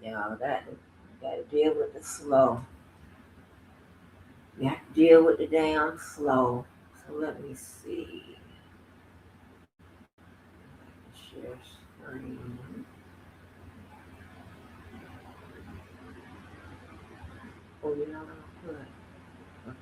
Y'all got to deal with the slow. You have to deal with the damn slow. So let me see. Share screen. Oh, you know what I'm gonna put?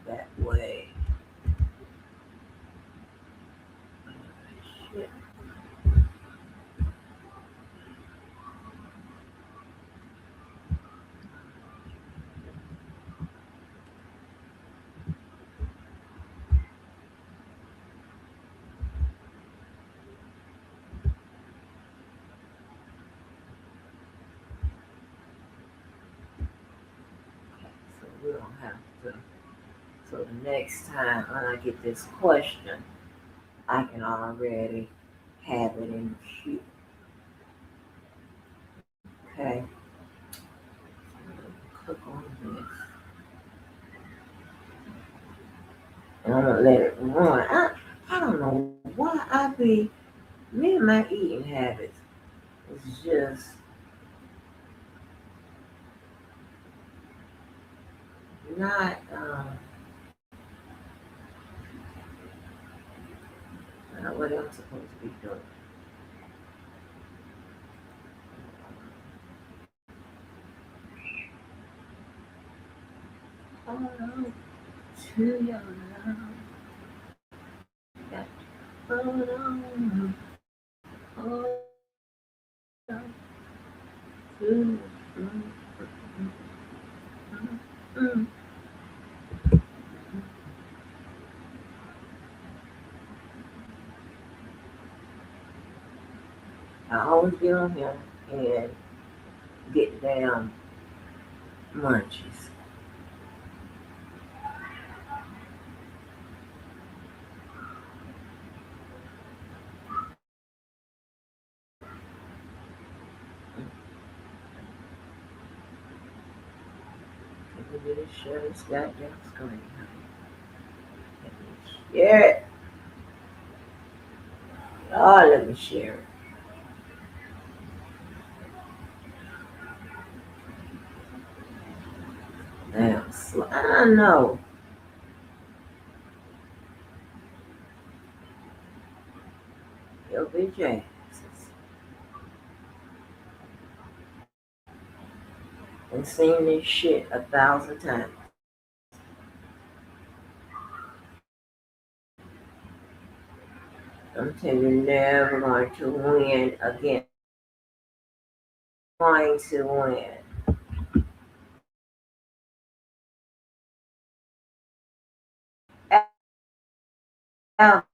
That way. Shit. So we don't have to. So the next time when I get this question, I can already have it in the queue. Okay. Click on this. And I'm gonna let it run. I don't know why me and my eating habits is just not, not what I'm supposed to be doing. Hold on to your love. Got to hold on. Hold on to. Mm, mm, mm. I always get on here and get damn munchies. Let me just share this goddamn screen. Let me share it. Oh, let me share it. Damn, I know. Your bitch asses. And seen this shit 1,000 times. I'm telling you, never going to win again. Going to win. Ever.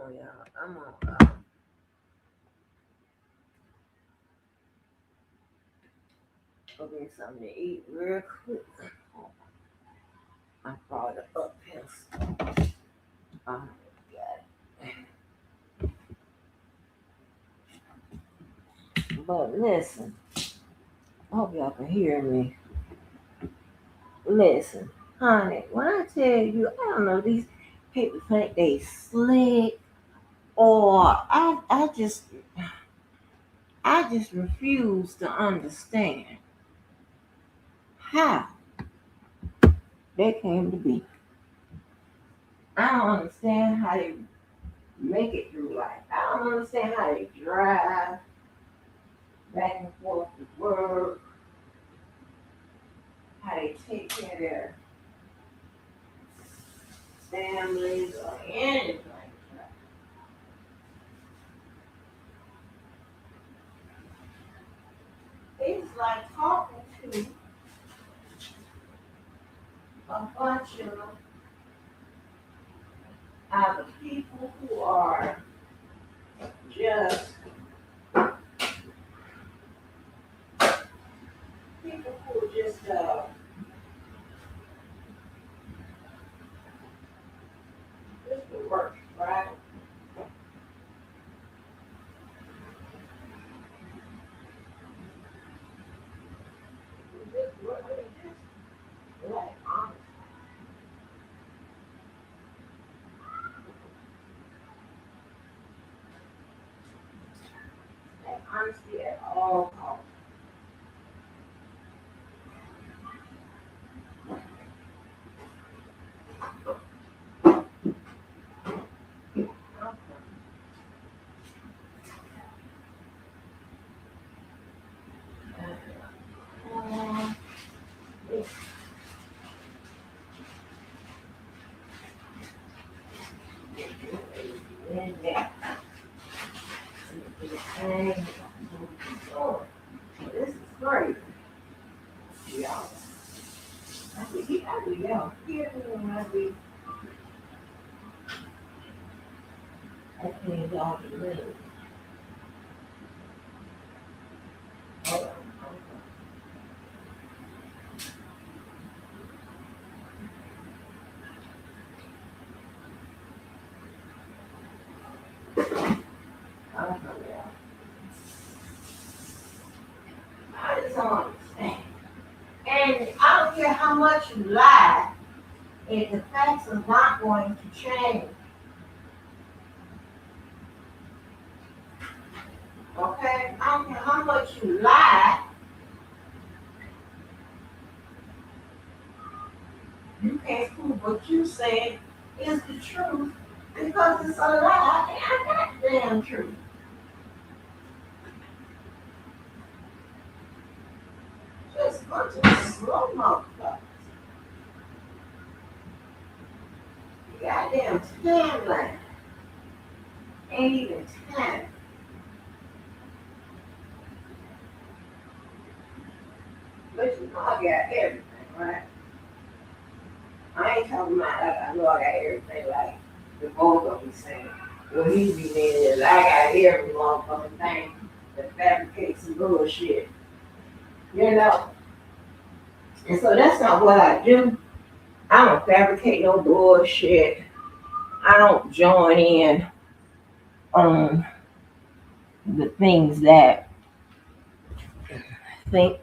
on, y'all. I'm on. Go get something to eat real quick. I brought it up here. Oh, God. But listen, I hope y'all can hear me. Listen, honey, when I tell you, I don't know, these people think they slick, or I just refuse to understand how they came to be. I don't understand how they make it through life. I don't understand how they drive back and forth to work, how they take care of their families or anything. It's like talking to a bunch of either people who are just people who are just the worst, right? Just work, just like honesty at all costs. Uh, it's in there. And this is great, y'all. I be y'all hear me when I can't y'all be real. Hold on. Yeah. I just don't understand. And I don't care how much you lie, if the facts are not going to change. Okay? I don't care how much you lie, you can't prove what you said is the truth because it's a lie and I got the damn truth. Just a bunch of slow motherfuckers. Goddamn timeline. Ain't even time. But you know I got everything, right? I ain't talking about like I know I got everything like the both of them saying. What he be meaning is I got every motherfucking thing that fabricates some bullshit. You know? And so that's not what I do. I don't fabricate no bullshit. I don't join in on the things that think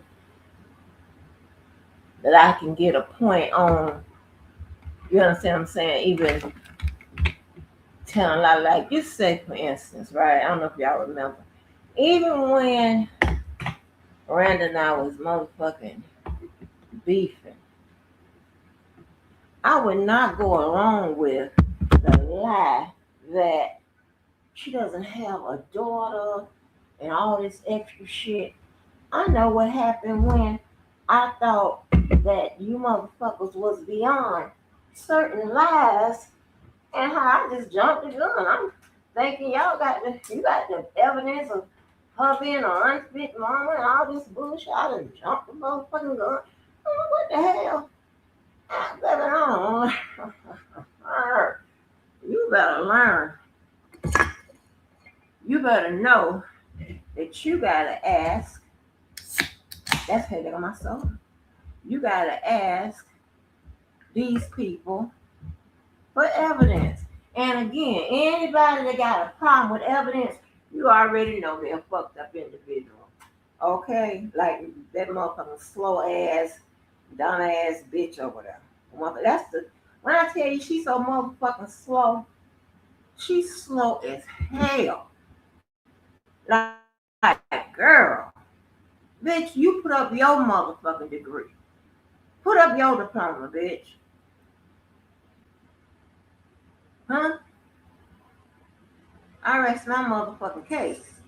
that I can get a point on. You understand what I'm saying? Even telling a lot, like you say, for instance, right? I don't know if y'all remember. Even when Miranda and I was motherfucking beefing, I would not go along with the lie that she doesn't have a daughter and all this extra shit. I know what happened when I thought that you motherfuckers was beyond certain lies and how I just jumped the gun. I'm thinking you got the evidence of her being an unfit mama and all this bullshit. I done jumped the motherfucking gun. Oh, what the hell? Baby, I don't learn. You better learn. you better know that you gotta ask. That's headache on my soul. You gotta ask these people for evidence. And again, anybody that got a problem with evidence, you already know they're a fucked up individual. Okay? Like that motherfucking slow ass, dumb ass bitch over there. That's the when I tell you she's so motherfucking slow, she's slow as hell. Like, girl, bitch, you put up your motherfucking degree. Put up your diploma, bitch. Huh? I rest my motherfucking case.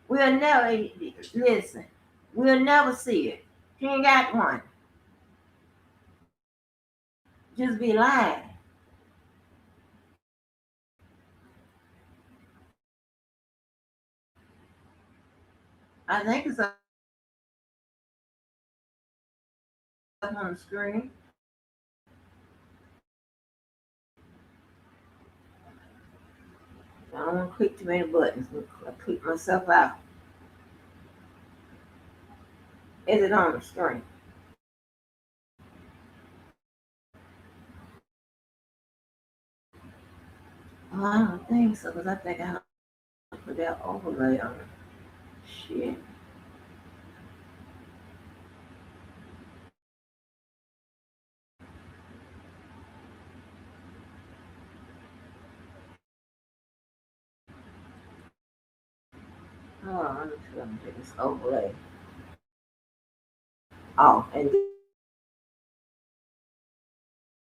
We'll never listen. We'll never see it. She ain't got one. Just be lying. I think it's up on the screen. I don't want to click too many buttons. I click myself out. Is it on the screen? Oh, I don't think so, because I think I have to put that overlay on it. Shit. Hold on, let me see if I can get this overlay. Oh, and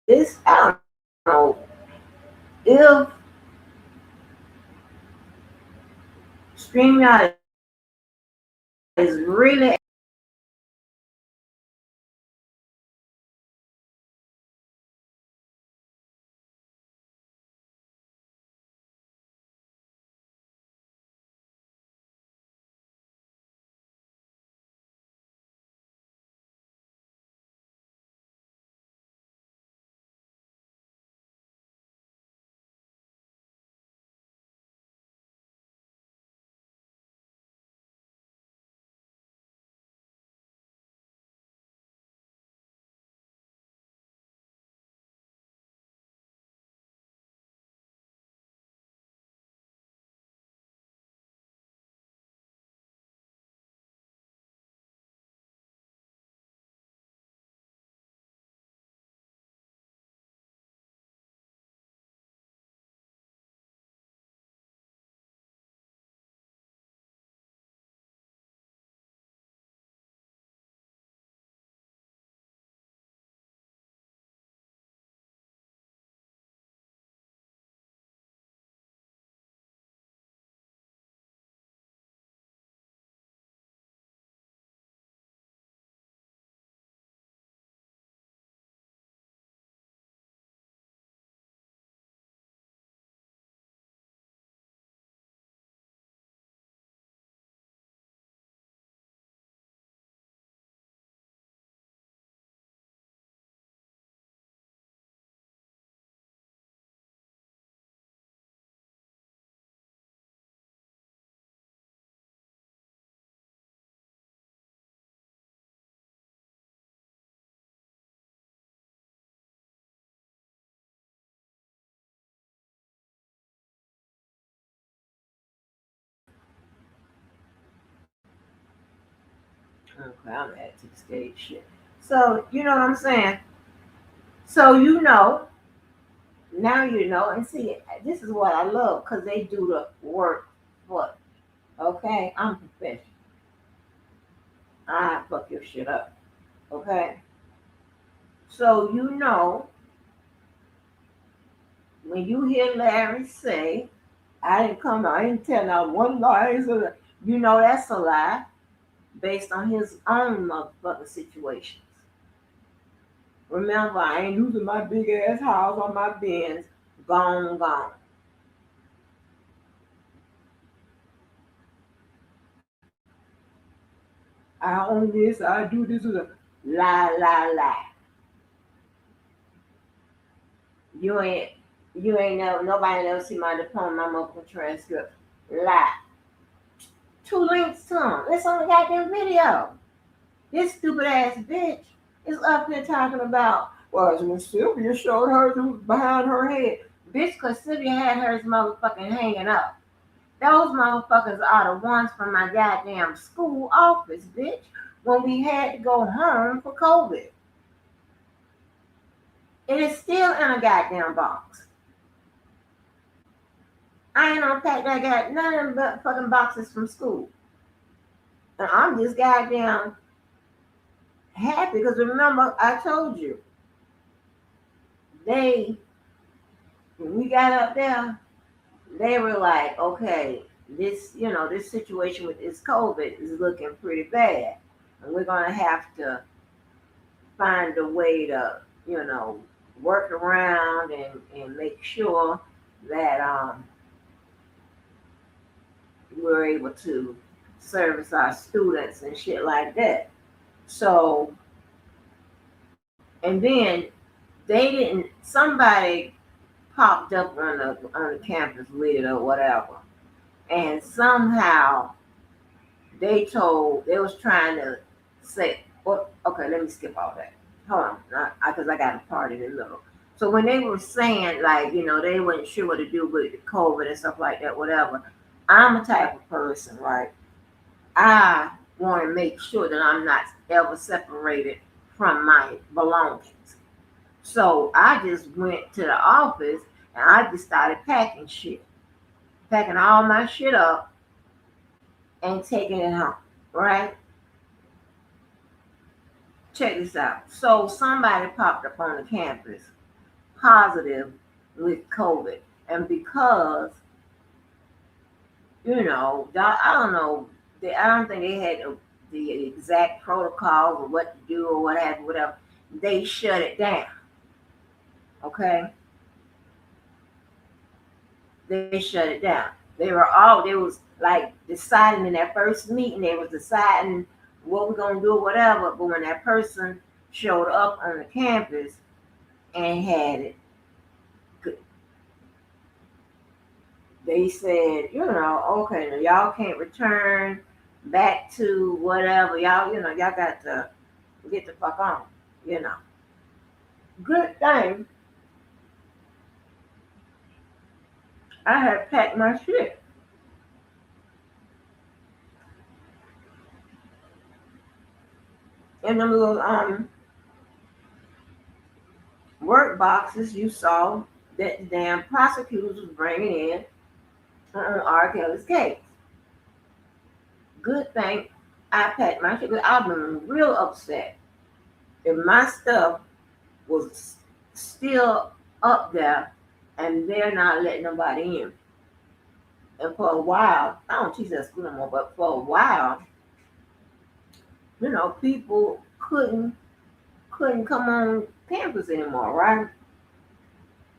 this, I don't know if StreamYard is really. Okay, I'm adding to the stage shit. So, you know what I'm saying? So, now you know, and see, this is what I love because they do the work for. Okay, I'm professional. I fuck your shit up. Okay, so when you hear Larry say, I didn't tell not one lie," so you know that's a lie based on his own motherfucking situations. Remember, I ain't losing my big ass house on my bins. Gone, gone. I own this, I do this. Lie, lie, lie. You ain't. You ain't never, nobody never see my diploma, my medical transcript. Lie. Two links to them. It's on the goddamn video. This stupid ass bitch is up here talking about, well, when Sylvia showed her behind her head. Bitch, because Sylvia had hers motherfucking hanging up. Those motherfuckers are the ones from my goddamn school office, bitch, when we had to go home for COVID. It is still in a goddamn box. I ain't unpacked that got none of them but fucking boxes from school. And I'm just goddamn happy because remember, I told you, they, when we got up there, they were like, okay, this situation with this COVID is looking pretty bad. And we're going to have to find a way to, work around and make sure that we're able to service our students and shit like that. So, and then somebody popped up on the campus lid or whatever, and somehow they was trying to say, well, okay, let me skip all that. Hold on, because I got a part in the middle. So when they were saying, like, they weren't sure what to do with COVID and stuff like that, whatever, I'm a type of person, right? I want to make sure that I'm not ever separated from my belongings. So I just went to the office and I just started packing shit, packing all my shit up and taking it home, right? Check this out. So somebody popped up on the campus positive with COVID. And because, I don't know, I don't think they had the exact protocols or what to do or what have you, whatever. They shut it down. Okay? They shut it down. They was like deciding in that first meeting, they was deciding what we're going to do or whatever. But when that person showed up on the campus and had it, they said, okay, now y'all can't return back to whatever. Y'all got to get the fuck on, Good thing I had packed my shit. In the little work boxes you saw that the damn prosecutors was bringing in on R. Kelly's case. Good thing I packed my shit. I've been real upset if my stuff was still up there and they're not letting nobody in. And for a while, I don't teach at school no more, but for a while, people couldn't come on campus anymore, right?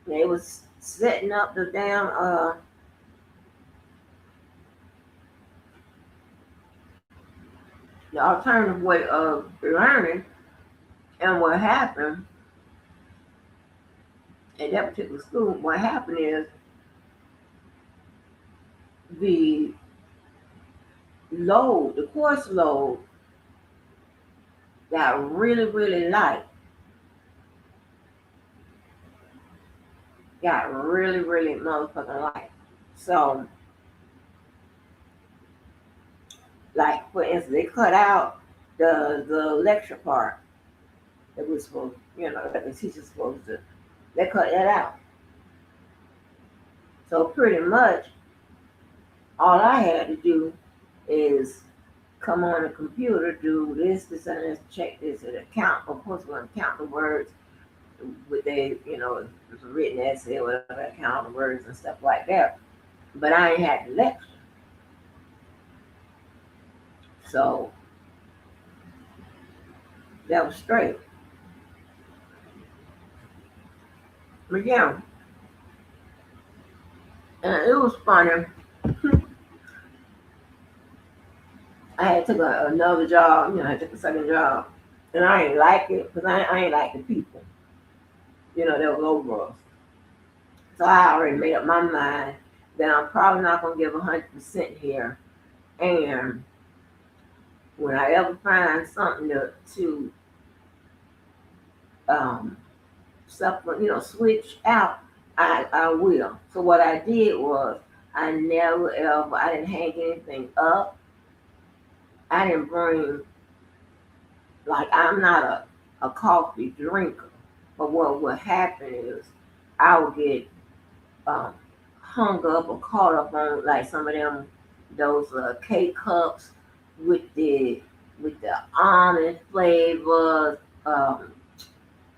They was setting up the damn the alternative way of learning. And what happened at that particular school, what happened is the course load got really, really light. Got really, really motherfucking light. So, like, for instance, they cut out the lecture part that was supposed, that the teacher's supposed to. They cut that out. So pretty much, all I had to do is come on the computer, do this, and this, check this, and count. Of course, we're going to count the words with it's a written essay or whatever, count the words and stuff like that. But I ain't had the lecture. So that was straight. But yeah, and it was funny. I had took another job, I took a second job, and I ain't like it because I ain't like the people, that was over us. So I already made up my mind that I'm probably not gonna give 100% here. And when I ever find something to um, supplement, switch out, I will. So what I did was I never ever, I didn't hang anything up. I didn't bring, like, I'm not a coffee drinker. But what would happen is I would get um, hung up or caught up on like some of them, those K cups with the almond flavors. Um,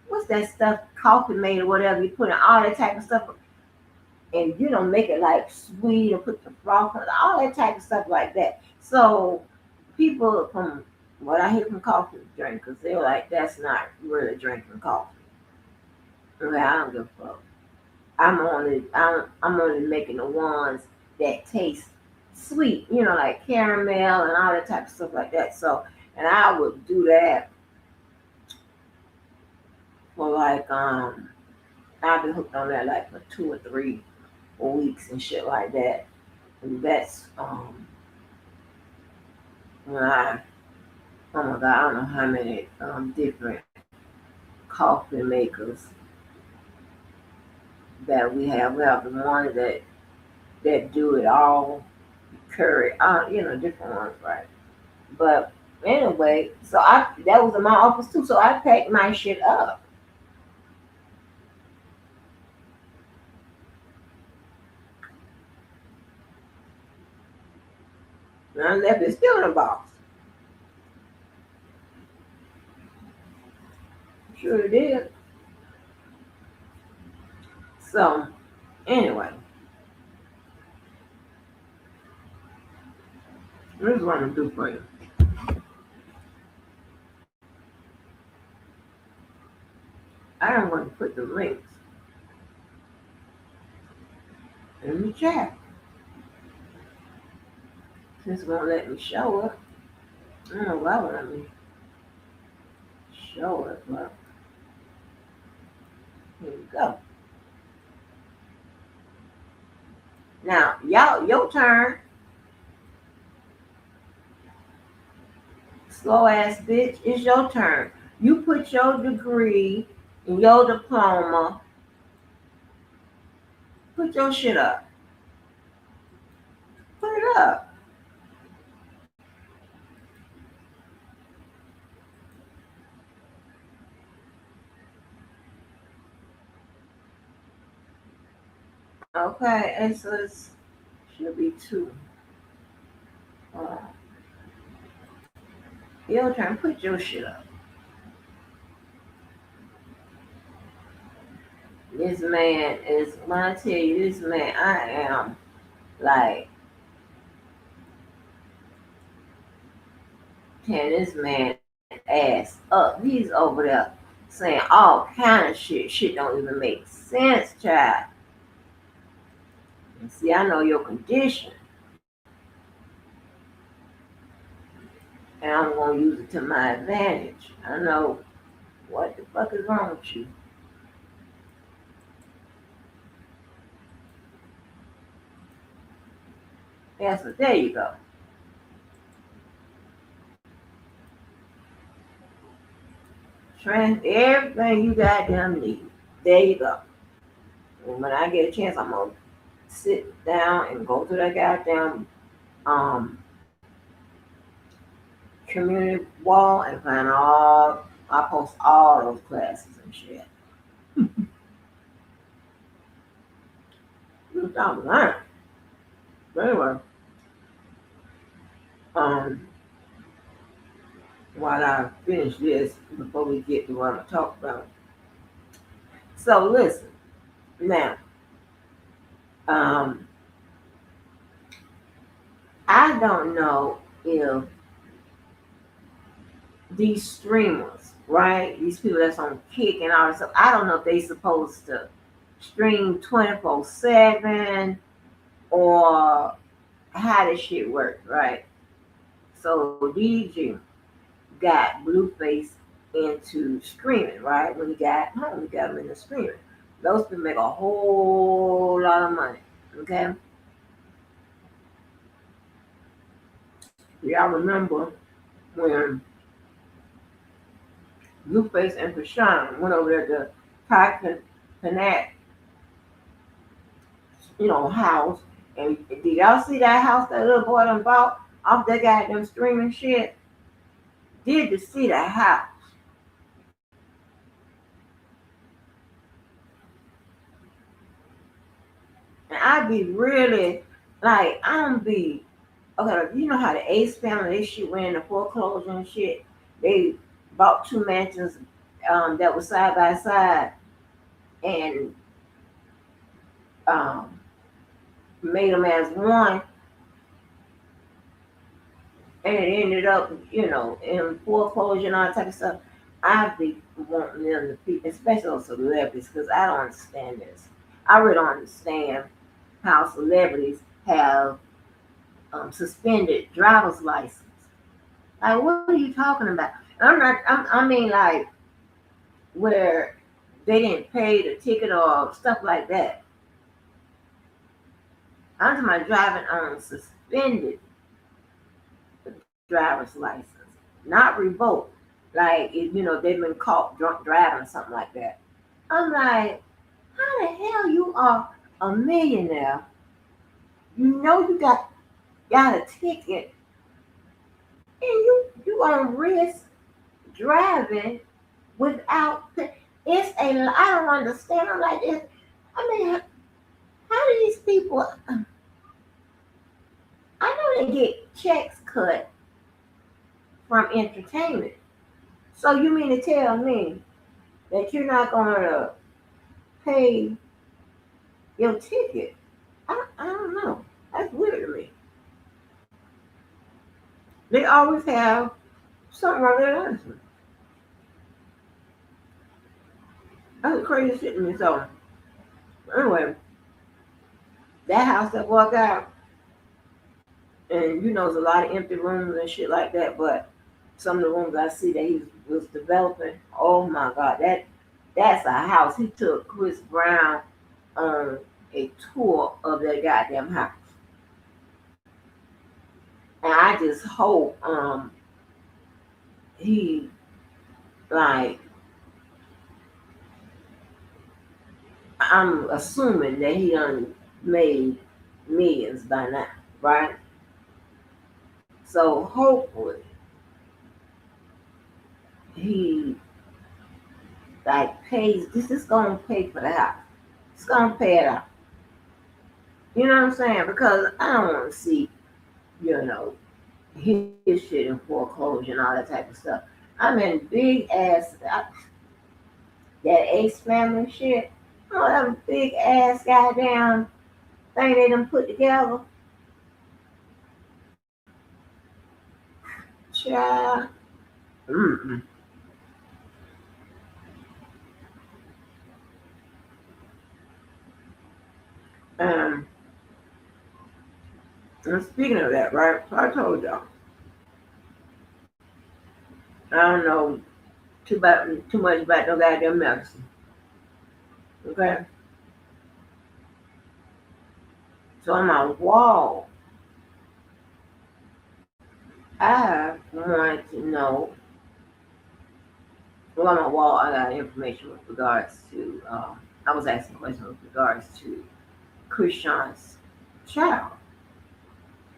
what's that stuff? Coffee made or whatever. You put in all that type of stuff, and make it like sweet and put the froth on all that type of stuff like that. So people from what I hear from coffee drinkers, they're like, that's not really drinking coffee. Okay, I don't give a fuck. I'm only making the ones that taste sweet, like caramel and all that type of stuff like that. So, and I would do that for like I've been hooked on that like for 2 or 3 weeks and shit like that. And that's when oh my god, I don't know how many different coffee makers that we have. We have the ones that do it all, curry, different ones, right? But anyway, so that was in my office too. So I packed my shit up. And I left it still in a box. Sure did. So anyway, this is what I'm gonna do for you. I am going to put the links in the chat. Since it won't let me show it. I don't know why it won't let me show it, but here we go. Now, y'all, your turn. Slow ass bitch, it's your turn. You put your degree and your diploma, put your shit up. Put it up. Okay, and so it should be two. Uh, your turn, put your shit up. This man is, when I tell you, this man, I am like, tearing this man ass up. He's over there saying all kind of shit. Shit don't even make sense, child. And see, I know your condition, and I'm gonna use it to my advantage. I know what the fuck is wrong with you. Yeah, so there you go. Trans everything you goddamn need. There you go. And when I get a chance, I'm gonna sit down and go through that goddamn um community wall and find all. I post all those classes and shit. You don't learn. But anyway, um, while I finish this before we get to what I'm gonna talk about. So listen, now, um, I don't know if these streamers, right? These people that's on Kick and all this stuff. I don't know if they supposed to stream 24/7 or how this shit works, right? So DG got Blueface into streaming, right? When he got home, we got him into streaming. Those people make a whole lot of money. Okay? Y'all remember when Blueface and Krishan went over there to Ty Connect, house. And did y'all see that house that little boy done bought off that goddamn streaming shit? Did you see that house? And I be really like, I don't be okay. You know how the Ace family, they shit went into foreclosure and shit. They bought two mansions that were side by side and um, made them as one, and it ended up, in foreclosure and all that type of stuff. I be wanting them to be, especially those celebrities, because I don't understand this. I really don't understand how celebrities have suspended driver's license. Like, what are you talking about? I'm not. I mean, like where they didn't pay the ticket or stuff like that. I'm talking about driving on suspended driver's license, not revoked. Like, they've been caught drunk driving or something like that. I'm like, how the hell you are a millionaire? You know you got a ticket, and you gonna risk driving without. It's a. I don't understand. I'm like this. I mean, how do these people? I know they get checks cut from entertainment. So you mean to tell me that you're not going to pay your ticket? I don't know. That's weird to me. They always have something wrong with their license. That's crazy shit to me. So anyway, that house that walked out, and there's a lot of empty rooms and shit like that. But some of the rooms I see that he was developing, oh my god, that's a house. He took Chris Brown on a tour of that goddamn house. And I just hope he like I'm assuming that he done made millions by now, right? So hopefully he like pays this is gonna pay for the house. It's gonna pay it out. You know what I'm saying? Because I don't wanna see, you know, his shit in foreclosure and all that type of stuff. I mean big ass that Ace family shit. Oh, that big ass goddamn thing they done put together. Child. Mm-mm. Um, and speaking of that, right? So I told y'all, I don't know too much about no goddamn medicine. Okay? So on my wall, I want to know. Well, on my wall, I got information with regards to. I was asking questions with regards to Krishan's child,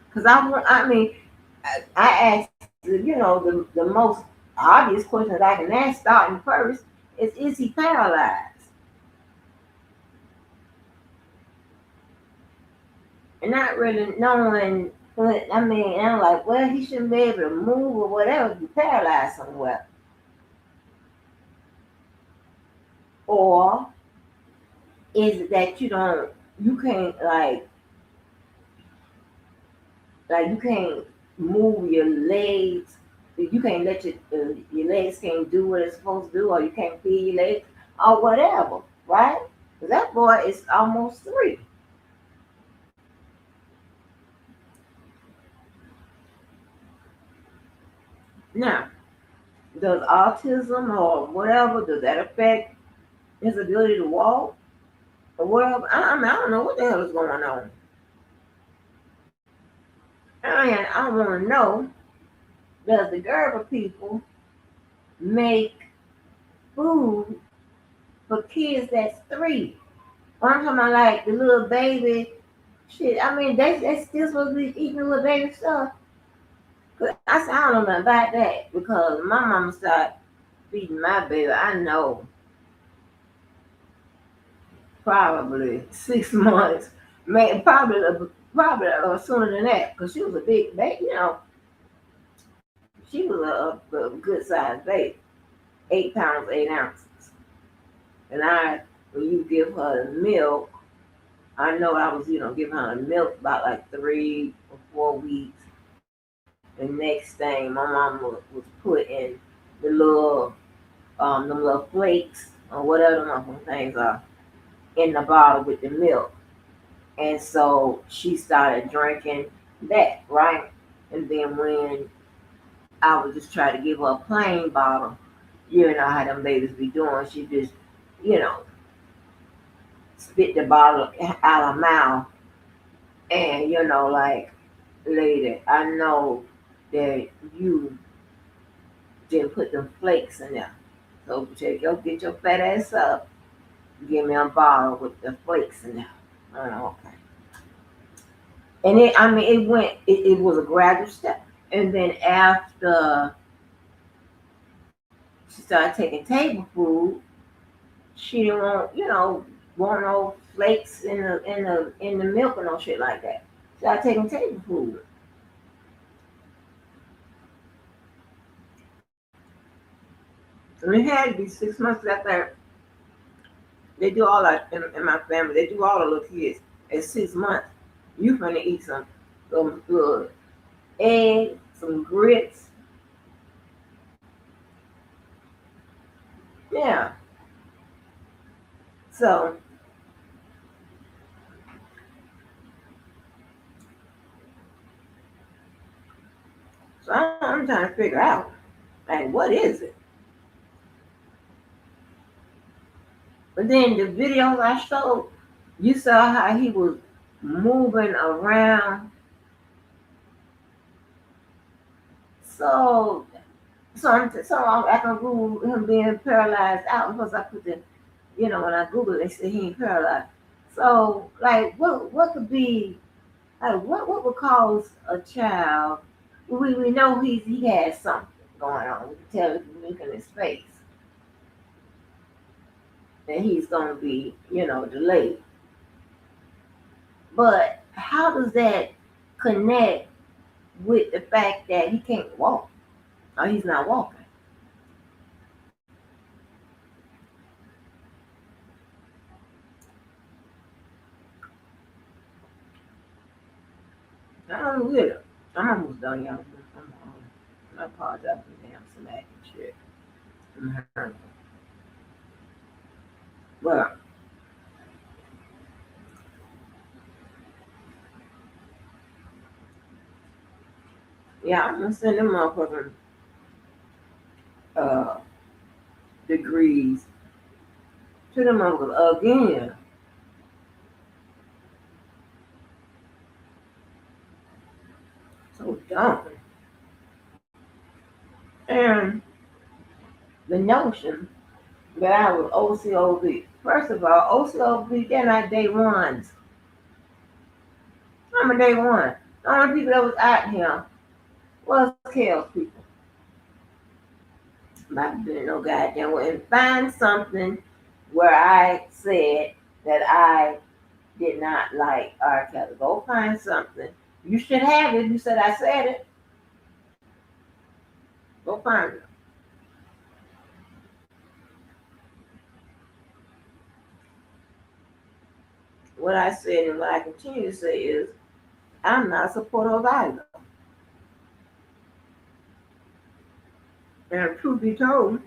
because I mean, I asked, the most obvious question that I can ask starting first is he paralyzed? And not really knowing what, I mean, I'm like, well, he shouldn't be able to move or whatever if he's paralyzed somewhere. Or is it that you can't, you can't move your legs, you can't let your legs can't do what it's supposed to do, or you can't feel your legs, or whatever, right? 'Cause that boy is almost 3. Now, does autism or whatever, does that affect his ability to walk? Well, I don't know what the hell is going on. And I want to know, does the Gerber people make food for kids that's 3? I'm talking about like the little baby shit. I mean, they still supposed to be eating the little baby stuff. But I said, I don't know nothing about that because my mama started feeding my baby. I know probably 6 months, maybe probably sooner than that because she was a big baby. She was a good sized baby, 8 pounds 8 ounces. And when you give her the milk, I know I was giving her the milk about like 3 or 4 weeks. The next thing, my mom was putting the them little flakes or whatever them things are in the bottle with the milk. And so she started drinking that, right? And then when I would just try to give her a plain bottle, you know how them babies be doing, she just, you know, spit the bottle out her mouth. And, like, lady, I know that you didn't put them flakes in there. So get your fat ass up, give me a bottle with the flakes in there. Okay. And it was a gradual step. And then after she started taking table food, she didn't want no flakes in the milk or no shit like that. She started taking table food. And it had to be 6 months after they do all that in my family. They do all the little kids at 6 months. You finna eat some good eggs, some grits. Yeah. So I'm trying to figure out, like, what is it? But then the videos I showed, you saw how he was moving around. So, I can Google him being paralyzed out because I put when I Google it, they say he ain't paralyzed. So, like, what could be, like, what would cause a child? We know he has something going on. We can tell if you look in his face that he's going to be, delayed. But how does that connect with the fact that he can't walk or he's not walking? I don't get it. I'm almost done, y'all. I apologize for the damn smack and shit. Mhm. But yeah, I'm gonna send them motherfucking uh, degrees to them motherfuckers again. So dumb. And the notion that I was OCOV. First of all, OCOV, they're not day ones. I'm a day one. The only people that was out here was Kale's people. I didn't know goddamn well. And find something where I said that I did not like R. Kelly. Go find something. You should have it. You said I said it. Go find it. What I said and what I continue to say is I'm not a supporter of either. And truth be told,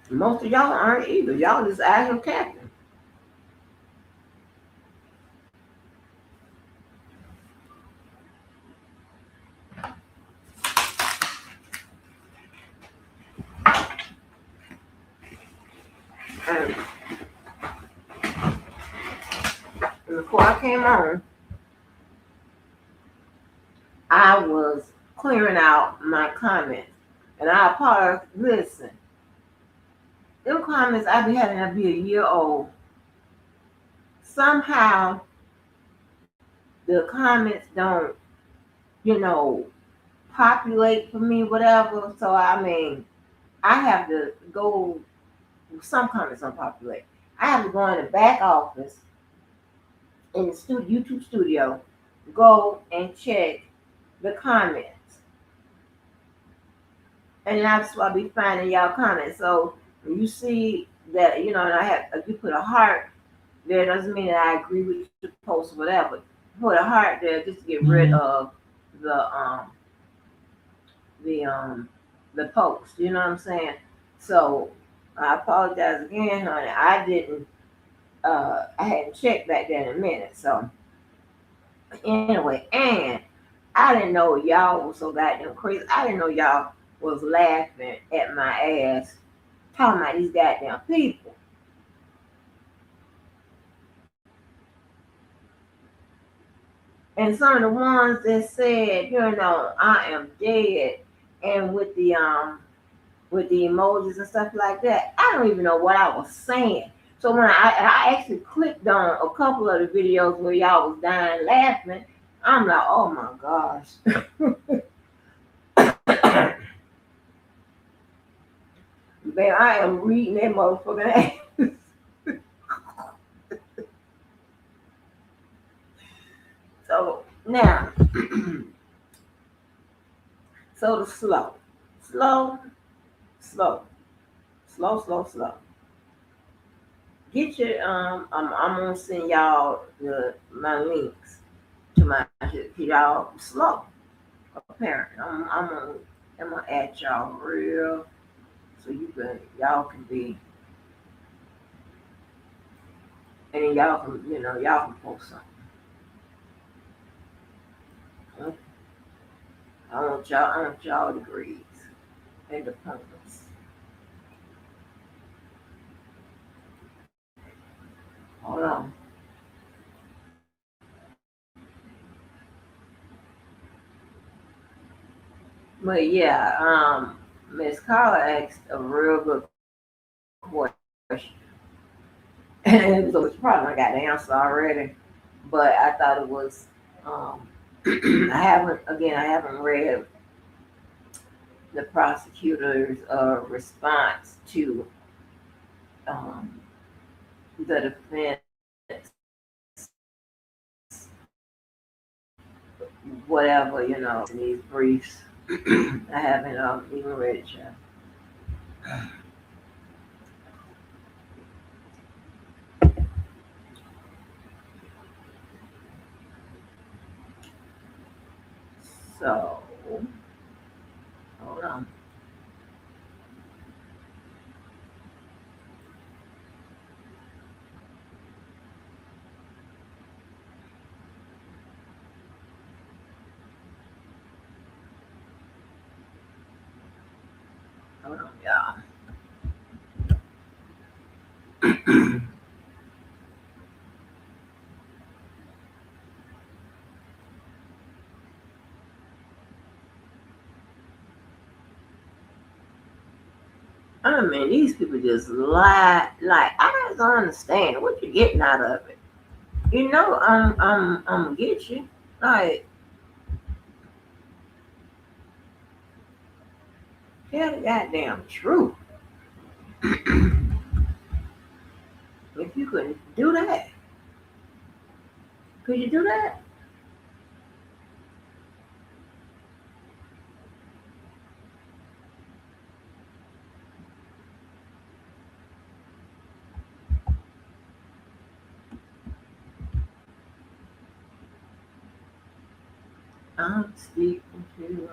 most of y'all aren't either. Y'all just acting captain. And before I came on, I was clearing out my comments. And I apologize. Listen, them comments I be having to be a year old. Somehow the comments don't, you know, populate for me, whatever. So I mean, I have to go. Some comments don't populate. I have to go in the back office in the YouTube studio, go and check the comments, and that's why I be finding y'all comments. So when you see that, and I have, if you put a heart there, doesn't mean that I agree with your post or whatever. Put a heart there just to get rid of the the um the post. You know what I'm saying? So I apologize again, honey. I didn't. I hadn't checked back there in a minute. So anyway, and I didn't know y'all was so goddamn crazy. I didn't know y'all was laughing at my ass talking about these goddamn people. And some of the ones that said, I am dead, and with the emojis and stuff like that, I don't even know what I was saying. So when I actually clicked on a couple of the videos where y'all was dying laughing, I'm like, oh my gosh. Man, I am reading that motherfucking ass. So now, so the slow, slow, slow. Get your I'm gonna send y'all my links to my y'all slow. Apparently, I'm gonna add y'all real so y'all can be, and then y'all can post something. I want y'all degrees and diplomas. Hold on. But yeah, Miss Carla asked a real good question. And so it's probably I got the answer already. But I thought it was um I haven't read the prosecutor's response to um the defense, whatever, in these briefs. I haven't even read it yet. So hold on. Hold on, y'all. I mean, these people just lie. Like, I don't understand what you're getting out of it. I'm gonna get you. Like, tell the goddamn truth. If you couldn't do that, could you do that? I'm speaking to.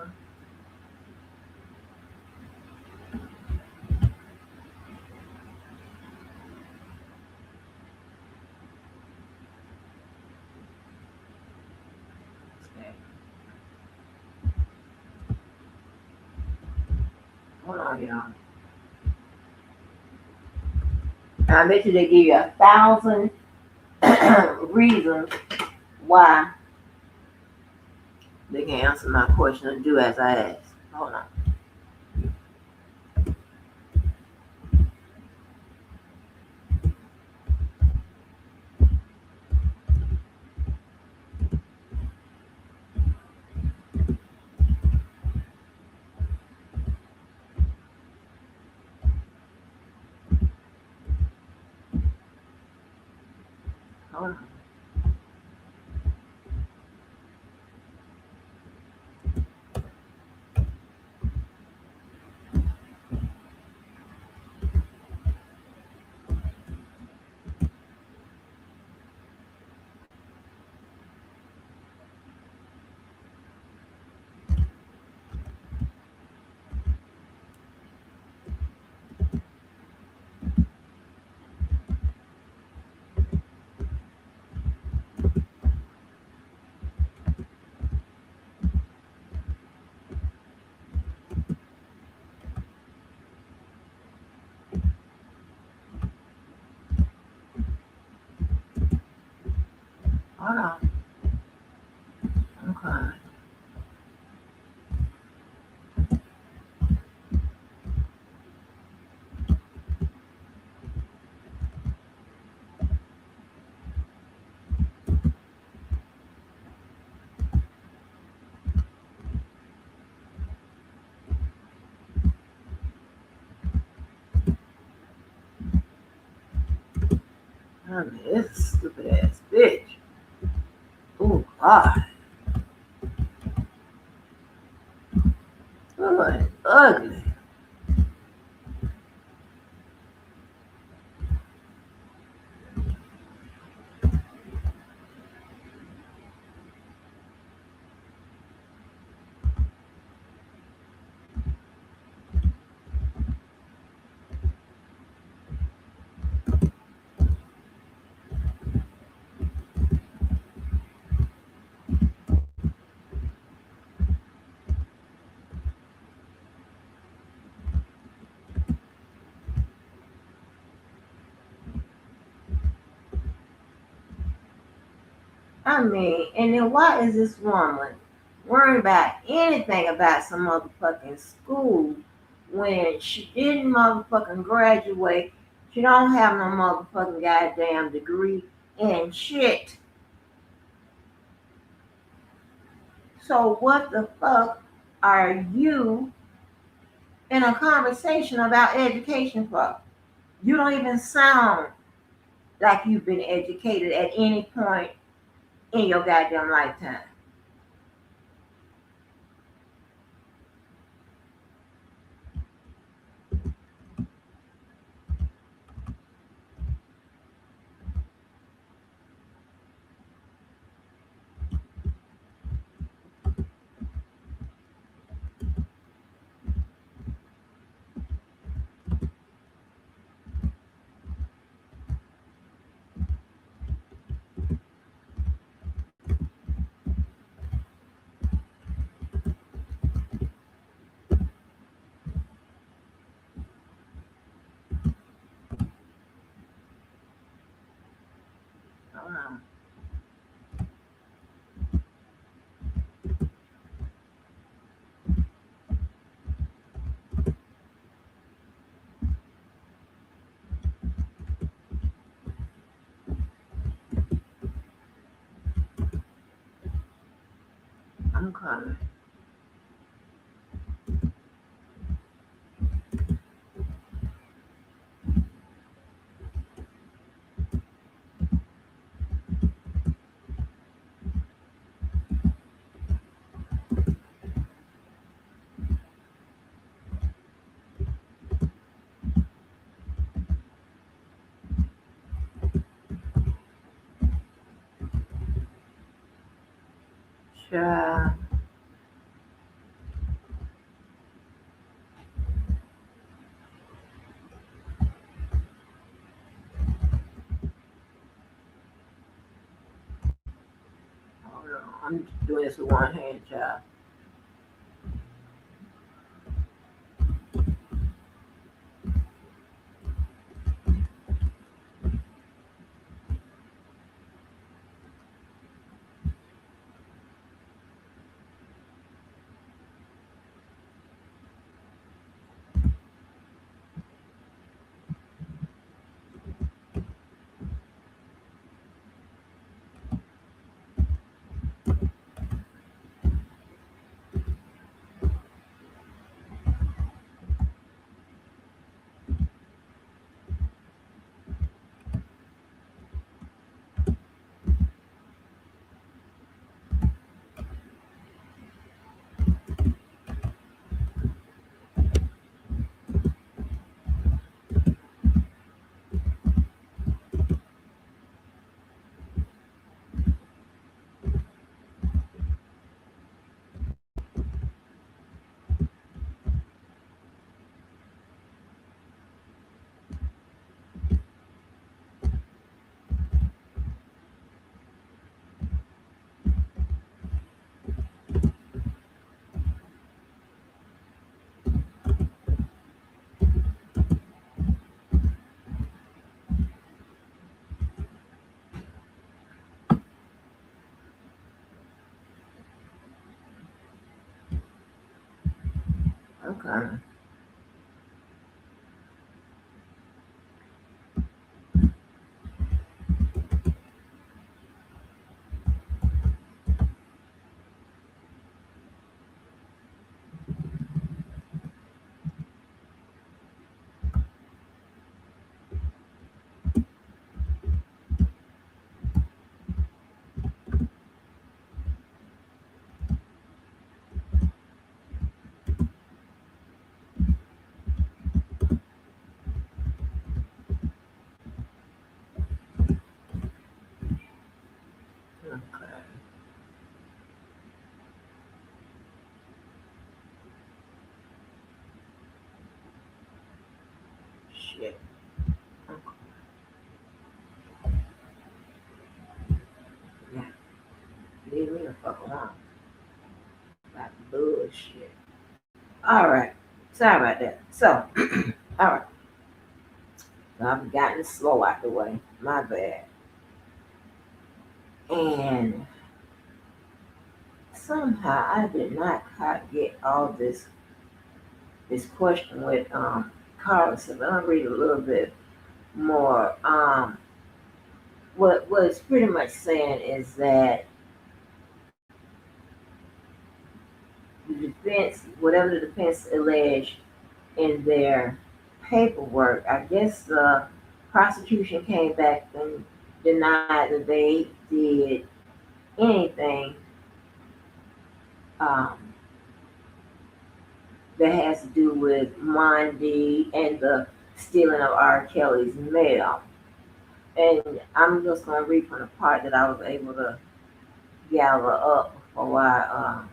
Okay. Hold on, y'all. I bet you they give you 1,000 reasons why they can answer my question and do as I ask. Hold on. Hold on. Hold on. Okay. I mean, it's a stupid ass bitch. Oh God. Good. Ugly. I mean, and then why is this woman worrying about anything about some motherfucking school when she didn't motherfucking graduate? She don't have no motherfucking goddamn degree in shit. So what the fuck are you in a conversation about education for? You don't even sound like you've been educated at any point in your goddamn lifetime. Um, I'm coming. Child. Hold on. I'm doing this with one hand, child. Okay. Okay. Shit. Okay. Yeah. Leave me the fuck alone. That bullshit. All right. Sorry about that. So, all right. I've gotten slow out the way. My bad. And somehow I did not quite get all this question with Carla. So let me read a little bit more. What it's pretty much saying is that the defense, whatever the defense alleged in their paperwork, I guess the prosecution came back and denied that they did anything um, that has to do with Mondi and the stealing of R. Kelly's mail. And I'm just going to read from the part that I was able to gather up before I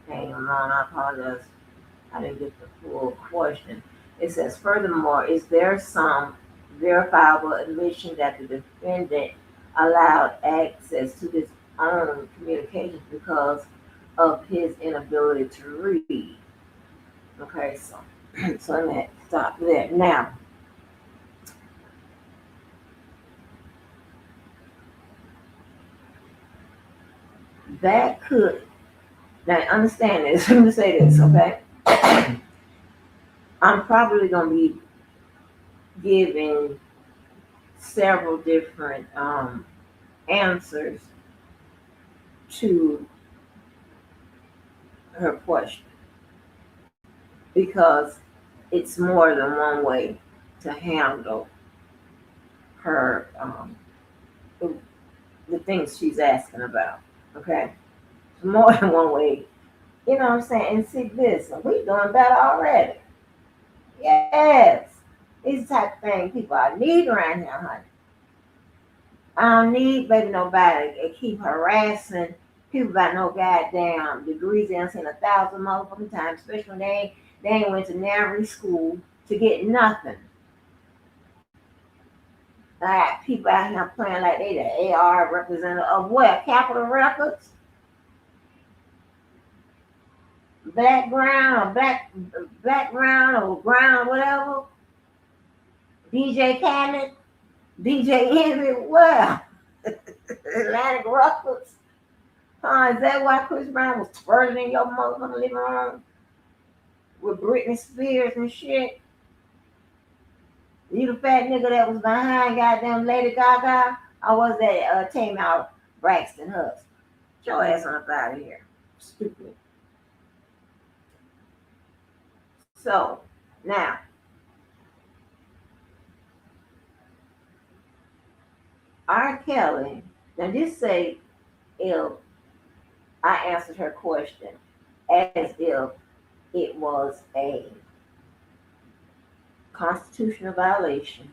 came on. I apologize. I didn't get the full question. It says, furthermore, is there some verifiable admission that the defendant allowed access to his own communications because of his inability to read? Okay, so so let me stop there. Now, that could, now understand this, let me say this, okay? I'm probably going to be giving several different answers to her question because it's more than one way to handle her the, the things she's asking about. Okay, it's more than one way. You know what I'm saying? And see this, and we doing better already. Yes, these type of things people I need around here, honey. I don't need baby nobody to keep harassing people about no goddamn degrees. They done seen 1,000 motherfucking times, especially when they ain't went to nary school to get nothing. I got people out here playing like they the AR representative of what? Capitol Records, background or background or ground, whatever. DJ Khaled, DJ Envy, well, Atlantic Records. Is that why Chris Brown was twerking in your motherfucking living room with Britney Spears and shit? You the fat nigga that was behind goddamn Lady Gaga? Or was that Tame Out Braxton Hutz? Get your ass on up out of here. Stupid. So, now, R. Kelly, now just say if I answered her question as if it was a constitutional violation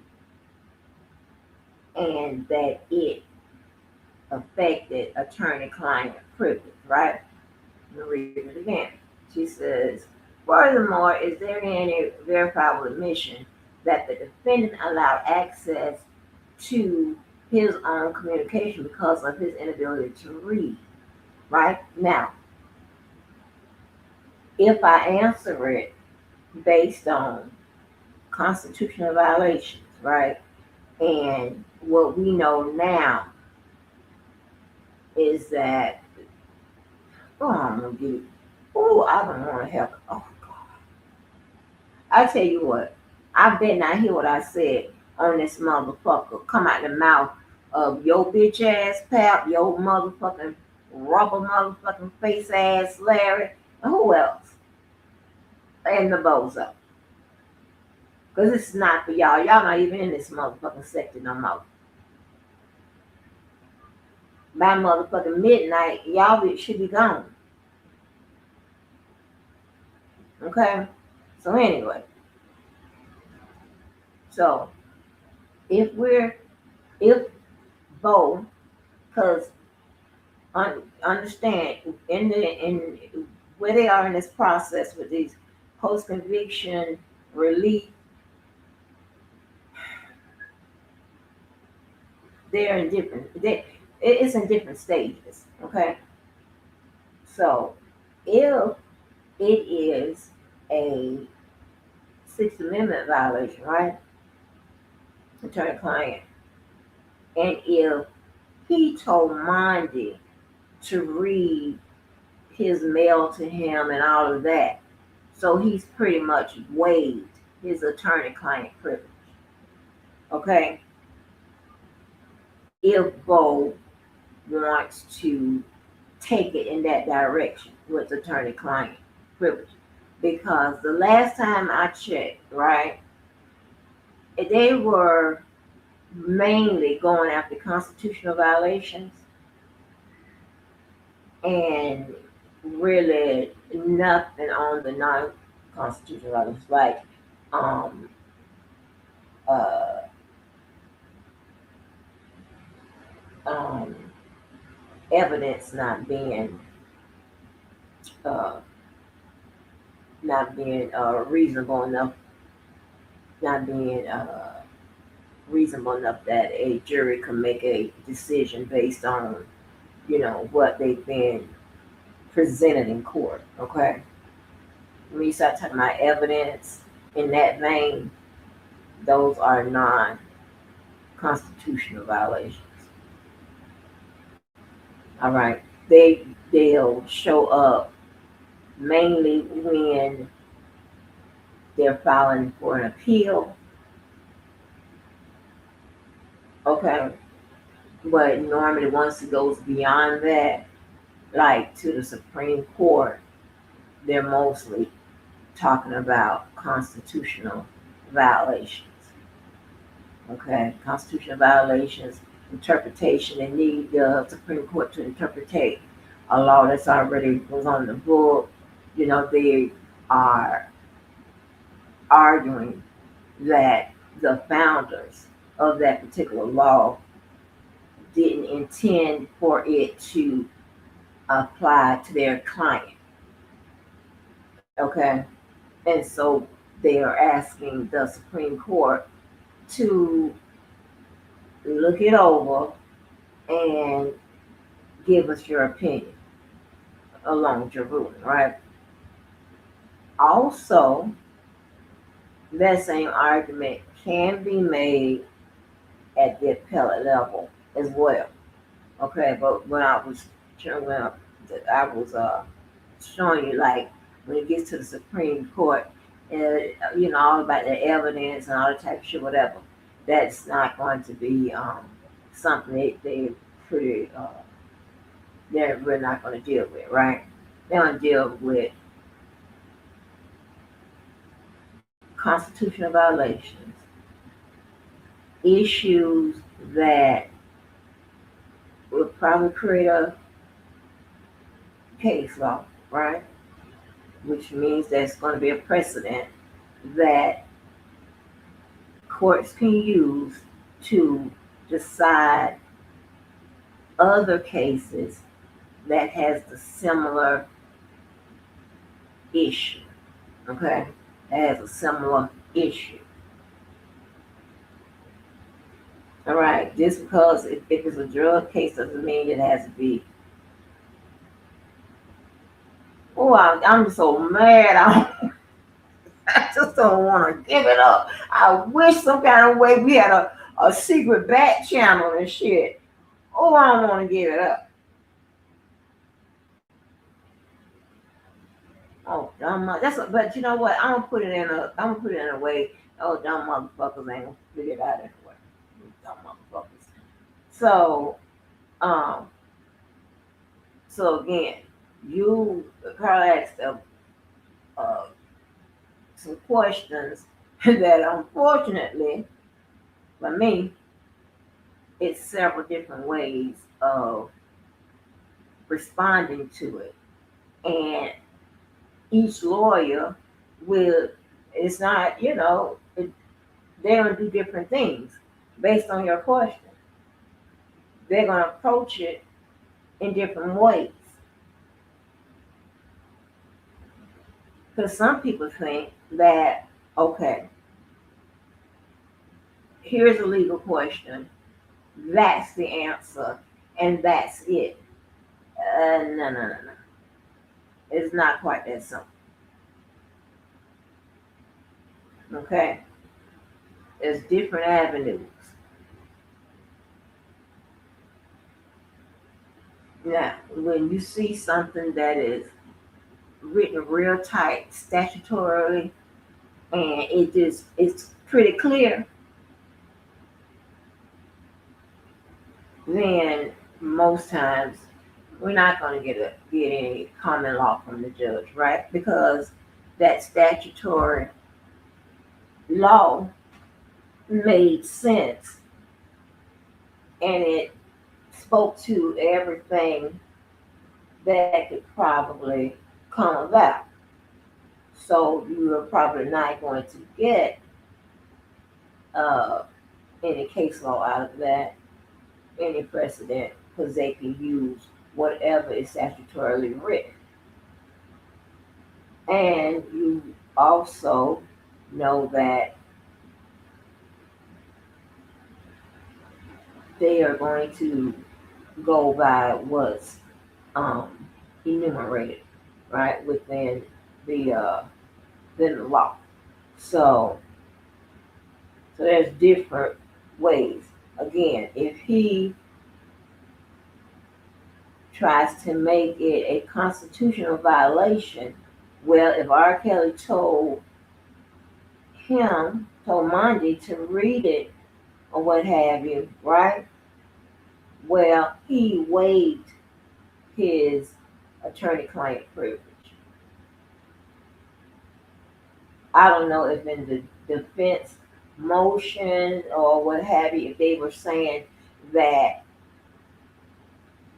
and that it affected attorney-client privilege, right? Let me read it again. She says, furthermore, is there any verifiable admission that the defendant allowed access to his own communication because of his inability to read? Right? Now, if I answer it based on constitutional violations, right? And what we know now is that, oh, I'm gonna get, oh, I don't want to help. Oh, God. I tell you what, I bet not hear what I said on this motherfucker come out the mouth of your bitch ass pap, your motherfucking rubber motherfucking face ass Larry, and who else? And the bozo. Because it's not for y'all. Y'all not even in this motherfucking sector no more. By motherfucking midnight, y'all should be gone. Okay? So anyway, so if Bo, because understand in where they are in this process with these post conviction relief, they're in different. It's in different stages. Okay, so if it is a Sixth Amendment violation, right? Attorney-client, and if he told Mondi to read his mail to him and all of that, so he's pretty much waived his attorney-client privilege. Okay, if Bo wants to take it in that direction with attorney-client privilege, because the last time I checked, right, they were mainly going after constitutional violations and really nothing on the non-constitutional violations, like um, uh, um, evidence uh, not being reasonable enough, not being reasonable enough that a jury can make a decision based on what they've been presented in court. Okay, when you start talking about evidence in that vein, those are non-constitutional violations. All right, they'll show up mainly when they're filing for an appeal. Okay, but normally once it goes beyond that, like to the Supreme Court, they're mostly talking about constitutional violations. Okay, constitutional violations, interpretation. They need the Supreme Court to interpret a law that's already was on the book. They are arguing that the founders of that particular law didn't intend for it to apply to their client. Okay, and so they are asking the Supreme Court to look it over and give us your opinion along with your ruling, right? Also, that same argument can be made at the appellate level as well. Okay, but when I was showing you, like, when it gets to the Supreme Court, all about the evidence and all the type of shit, whatever. That's not going to be something they pretty we're not going to deal with, right? They're going to deal with constitutional violations, issues that would probably create a case law, right? Which means there's going to be a precedent that courts can use to decide other cases that has the similar issue. Okay, that has a similar issue. All right, just because if it's a drug case doesn't mean it has to be. Oh, I'm so mad. I just don't want to give it up. I wish some kind of way we had a secret back channel and shit. Oh, I don't want to give it up. Oh, dumb mother. But you know what? I'm gonna put it in a way. Oh, dumb motherfuckers ain't gonna figure it out anyway. You dumb motherfuckers. So, um, so again, Carl asked uh, some questions that unfortunately, for me, it's several different ways of responding to it, and each lawyer will. It's not, they're gonna do different things based on your question. They're gonna approach it in different ways. Because some people think that, okay, here's a legal question, that's the answer, and that's it. No, no, no, no. It's not quite that simple. Okay? There's different avenues. Now, when you see something that is written real tight, statutorily, and it's pretty clear, then most times we're not going to get any common law from the judge, right? Because that statutory law made sense and it spoke to everything that could probably come about. So you are probably not going to get uh, any case law out of that, any precedent, because they can use whatever is statutorily written. And you also know that they are going to go by what's enumerated, right, the within the law. So, so there's different ways. Again, if he tries to make it a constitutional violation, well, if R. Kelly told Monday to read it or what have you, right? Well, he waived his attorney-client privilege. I don't know if in the defense motion or what have you, if they were saying that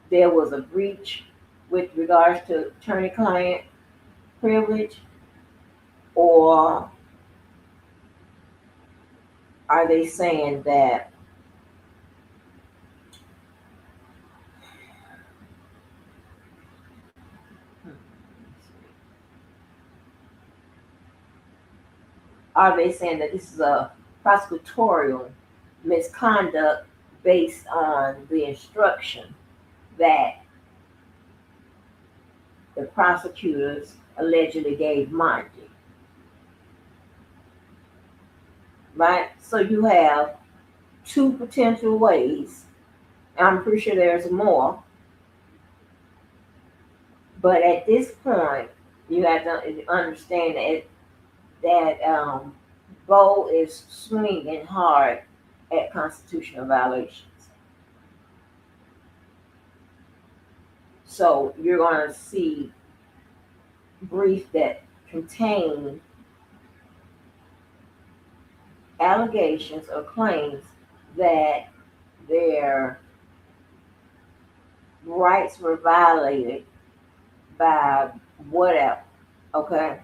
there was a breach with regards to attorney-client privilege, or are they saying that this is a prosecutorial misconduct based on the instruction that the prosecutors allegedly gave Monty, right? So you have two potential ways. I'm pretty sure there's more, but at this point, you have to understand that Bo is swinging hard at constitutional violations. So you're going to see briefs that contain allegations or claims that their rights were violated by whatever. Okay.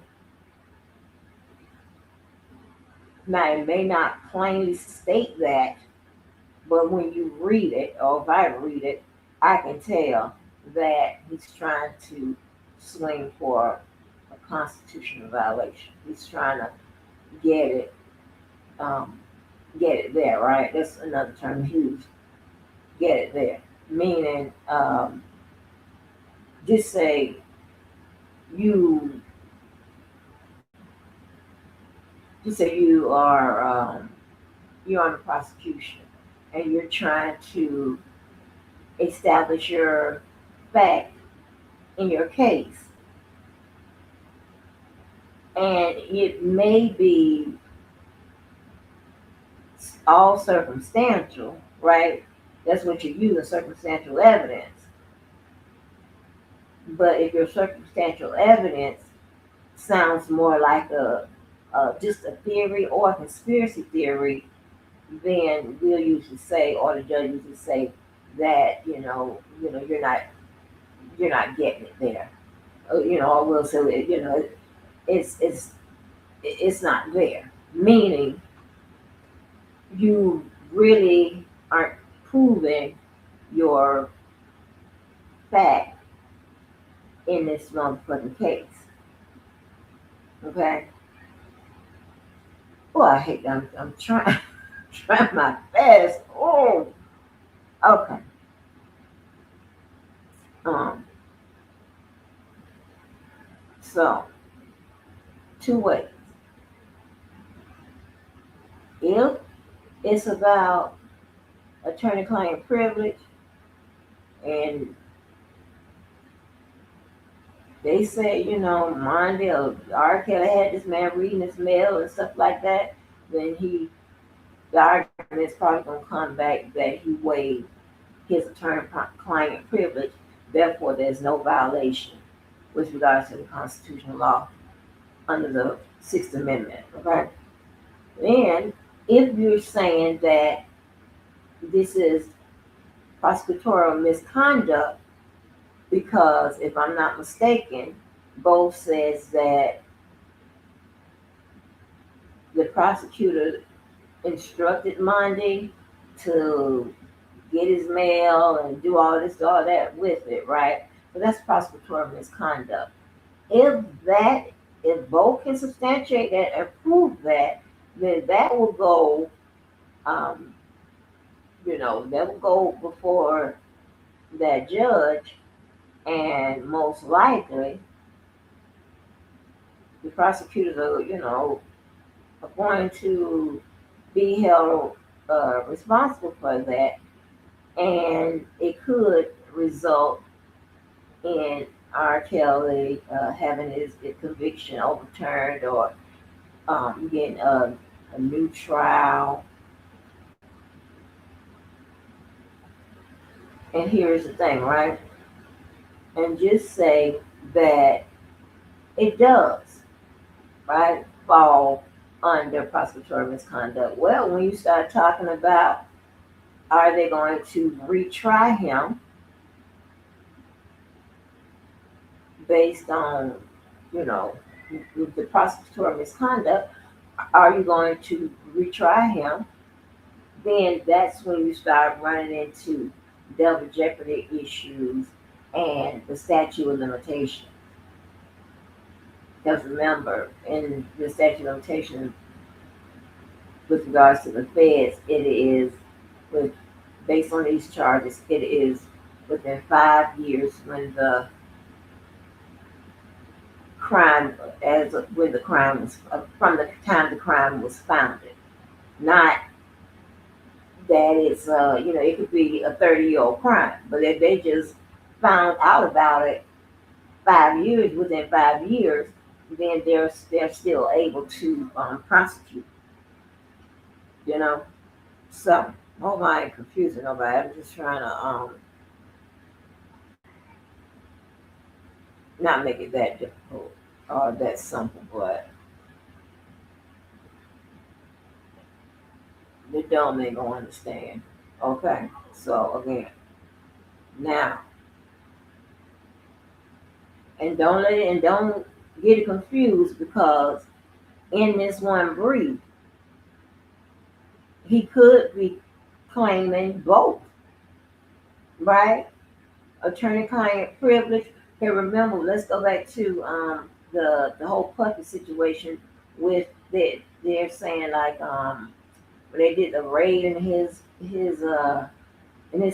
Now it may not plainly state that, but when you read it, or if I read it, I can tell that he's trying to swing for a constitutional violation. He's trying to get it, um, get it there, right? That's another term used. Get it there, meaning just say you, just say you're on the prosecution and you're trying to establish your fact in your case. And it may be all circumstantial, right? That's what you're using, circumstantial evidence. But if your circumstantial evidence sounds more like a just a theory or a conspiracy theory, then we'll usually say, or the judge usually say that you're not getting it there. Or we'll say it's it's not there, meaning you really aren't proving your fact in this motherfucking case. Okay. Well, I hate that. I'm trying trying my best. Oh, okay. Um, so two ways. If it's about attorney-client privilege, and they say, Monday or R. Kelly had this man reading his mail and stuff like that, then the argument is probably going to come back that he waived his attorney-client privilege. Therefore, there's no violation with regards to the constitutional law under the Sixth Amendment. Okay. Then, if you're saying that this is prosecutorial misconduct, because if I'm not mistaken, both says that the prosecutor instructed Monday to get his mail and do all this, all that with it, right? So that's prosecutorial misconduct. If both can substantiate that and prove that, then that will go, that will go before that judge, and most likely the prosecutors are going to be held responsible for that, and it could result in R. Kelly having his conviction overturned, or getting a new trial. And here's the thing, right? And just say that it does, right, fall under prosecutorial misconduct. Well, when you start talking about, are they going to retry him based on, the prosecutorial misconduct, are you going to retry him? Then that's when you start running into double jeopardy issues and the statute of limitations. Because remember, in the statute of limitations with regards to the feds, it is based on these charges, it is within 5 years when the crime when the crime was from the time the crime was founded. Not that it's it could be a 30-year-old crime, but if they just found out about it 5 years, within 5 years, then they're still able to prosecute. So hope I ain't confusing nobody. I'm just trying to not make it that difficult or that simple, but the dumb ain't gonna understand. Okay, so again, now, and don't get it confused, because in this one brief, he could be claiming both, right? Attorney-client privilege. Okay, remember, let's go back to the whole puppy situation with that. They're saying like when they did the raid in his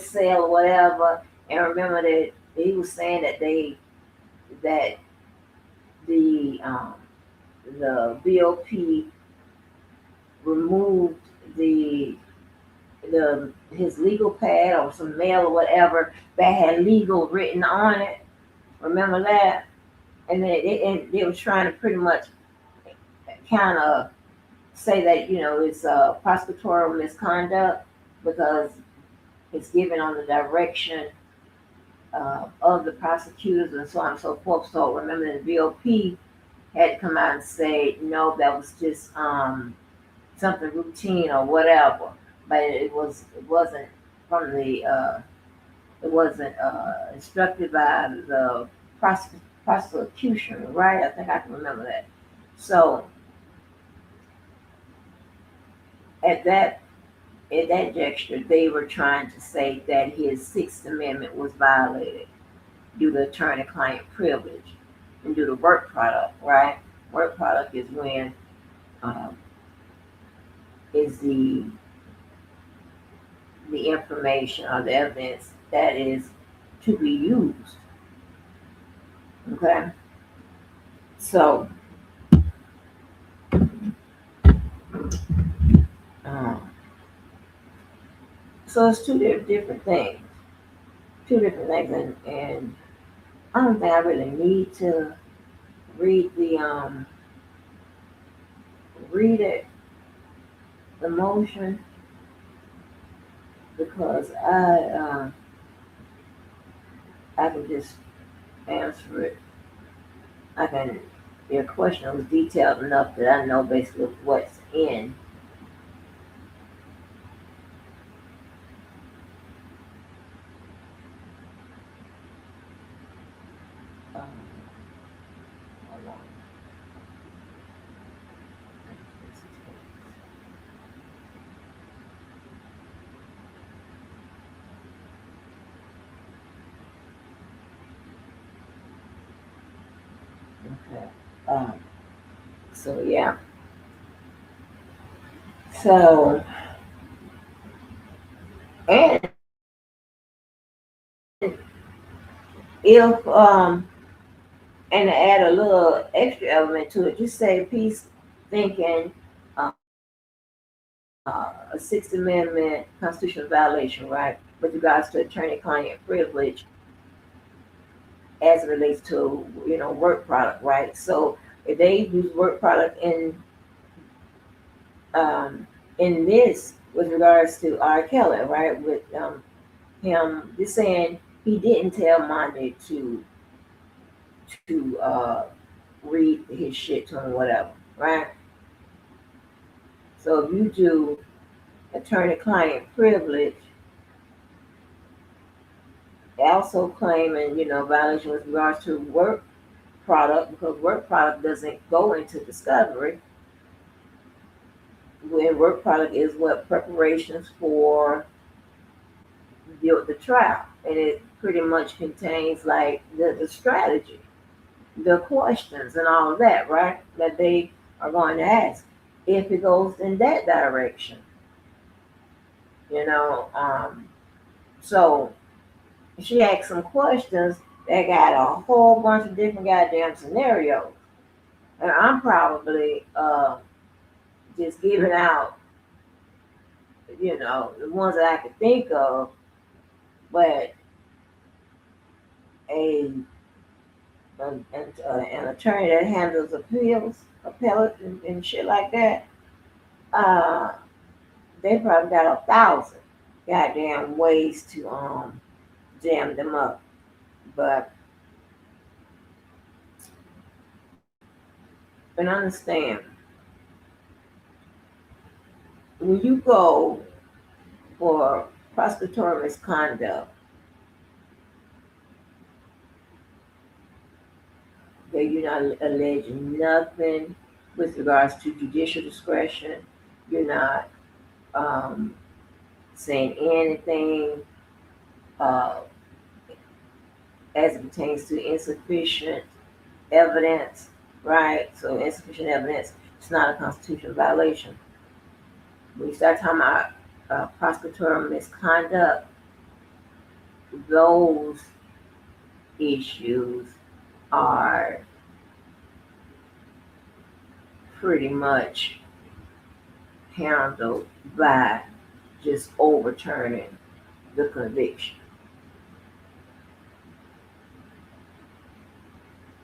cell or whatever, and remember that he was saying that that the BOP removed his legal pad or some mail or whatever that had legal written on it. Remember that? And then they was trying to pretty much kind of say that it's prosecutorial misconduct because it's given on the direction of the prosecutors and so on and so forth. So remember, the BOP had to come out and say no, that was just something routine or whatever. But it wasn't from the it wasn't instructed by the prosecution, right? I think I can remember that. So at that at that gesture, they were trying to say that his Sixth Amendment was violated due to attorney-client privilege and due to work product, right? Work product is when um, is the information or the evidence that is to be used. Okay, so um, so it's different things, and I don't think I really need to read read it the motion because I can just answer it. I can. Your question was detailed enough that I know basically what's in. Um, hold on. Okay. Um, so yeah. So and if and to add a little extra element to it, just say peace thinking uh, a Sixth Amendment constitutional violation, right, with regards to attorney-client privilege as it relates to work product, right? So if they use work product um, in this with regards to R. Kelly, right, with him just saying he didn't tell Monday to read his shit to him, whatever, right? So if you do attorney-client privilege, also claiming violation with regards to work product because work product doesn't go into discovery. When work product is what preparations for the trial, and it pretty much contains like the strategy, the questions, and all of that, right? That they are going to ask if it goes in that direction, you know. So she asked some questions that got a whole bunch of different goddamn scenarios, and I'm probably just giving out, the ones that I could think of, but a an attorney that handles appellate, and shit like that, uh, they probably got 1,000 goddamn ways to jam them up. But and understand when you go for prosecutorial misconduct, that you're not alleging nothing with regards to judicial discretion. You're not um, saying anything uh, as it pertains to insufficient evidence, right? So insufficient evidence, it's not a constitutional violation. When you start talking about prosecutorial misconduct, those issues are pretty much handled by just overturning the conviction.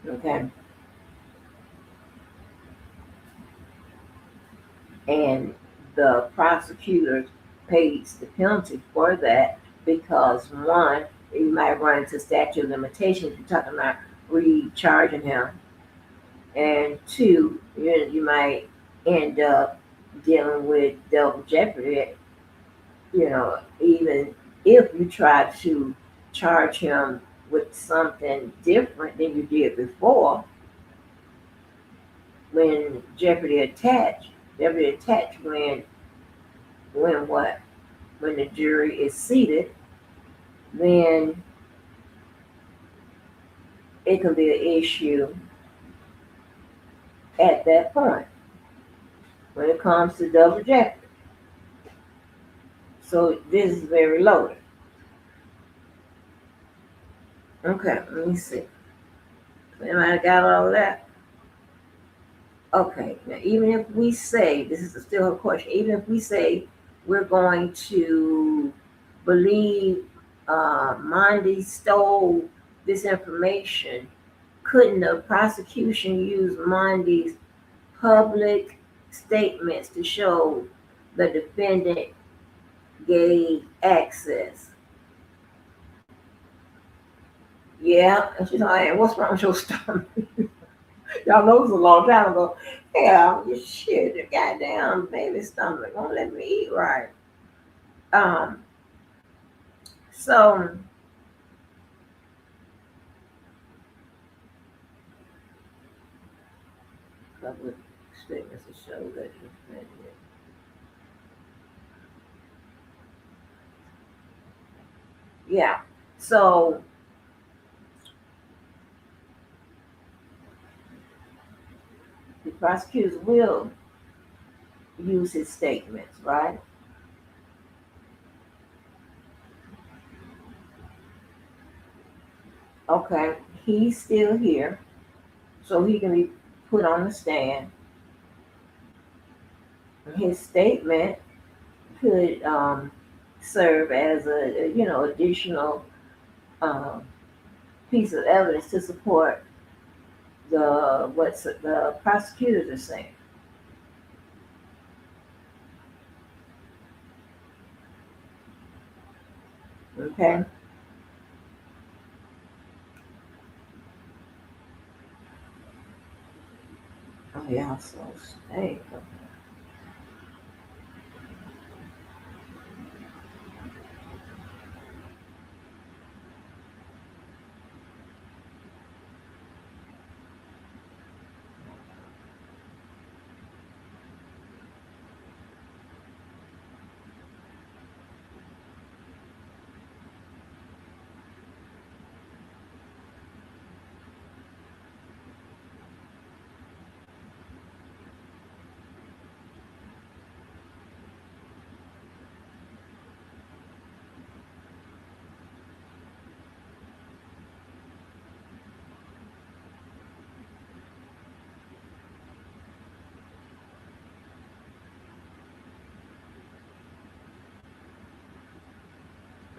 Okay. And the prosecutor pays the penalty for that because one, you might run into statute of limitations if you're talking about recharging him, and two, you might end up dealing with double jeopardy. Even if you try to charge him with something different than you did before, when jeopardy attached when what? When the jury is seated, then it can be an issue at that point when it comes to double jeopardy. So this is very loaded. Okay, let me see. Anybody got all of that? Okay, now even if we say, this is still a question, even if we say we're going to believe Mondi stole this information, couldn't the prosecution use Mondi's public statements to show the defendant gave access? Yeah, and she's like, "Hey, what's wrong with your stomach?" Y'all know it was a long time ago. Yeah, you shit, the goddamn baby stomach won't let me eat right. Um, so public statements to show that the defendant. Yeah. So the prosecutors will use his statements, right? Okay, he's still here, so he can be put on the stand. His statement could serve as a additional um, piece of evidence to support the prosecutors are saying. Okay. Oh yeah, so stay.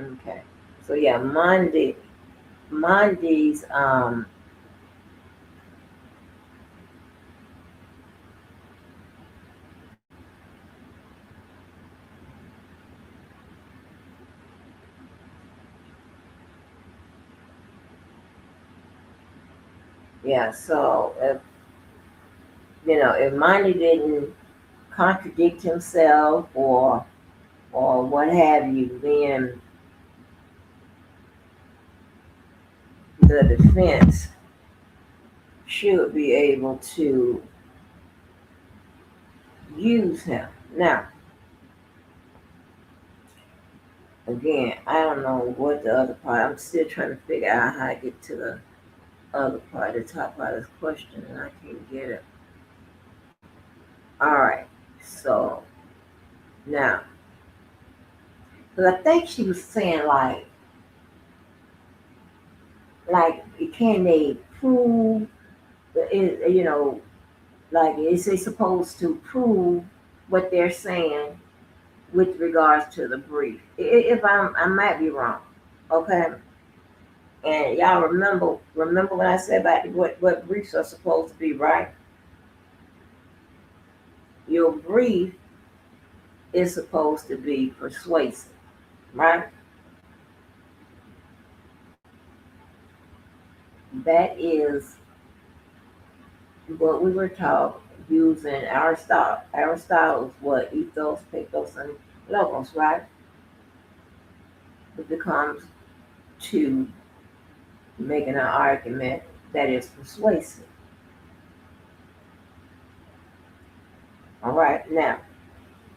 Okay. So yeah, Mondays. Yeah. So if Monday didn't contradict himself or what have you, then the defense should be able to use him. Now, again, I don't know what the other part. I'm still trying to figure out how to get to the other part, the top part of this question, and I can't get it. All right. So now, because I think she was saying like, can they prove? Like, is they supposed to prove what they're saying with regards to the brief? If I might be wrong, okay. And y'all remember when I said about what briefs are supposed to be, right? your brief is supposed to be persuasive, right? That is what we were taught using Aristotle. Aristotle's what? Ethos, pathos, and logos, right? It becomes to making an argument that is persuasive. All right, now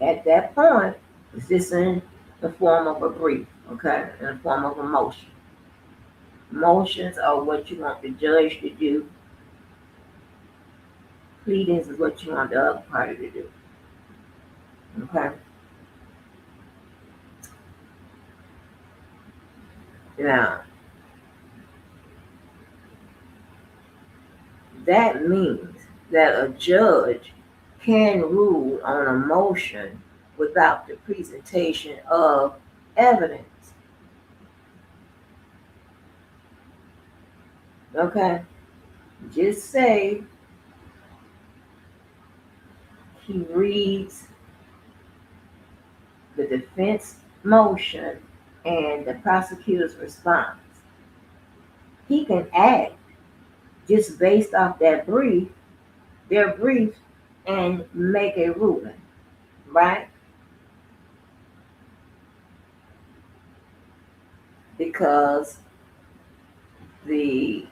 at that point, is this in the form of a brief, okay, in the form of a motion? Motions are what you want the judge to do. Pleadings is what you want the other party to do. Okay? Now, that means that a judge can rule on a motion without the presentation of evidence. Okay? Just say he reads the defense motion and the prosecutor's response. He can act just based off their brief, and make a ruling, right? Because the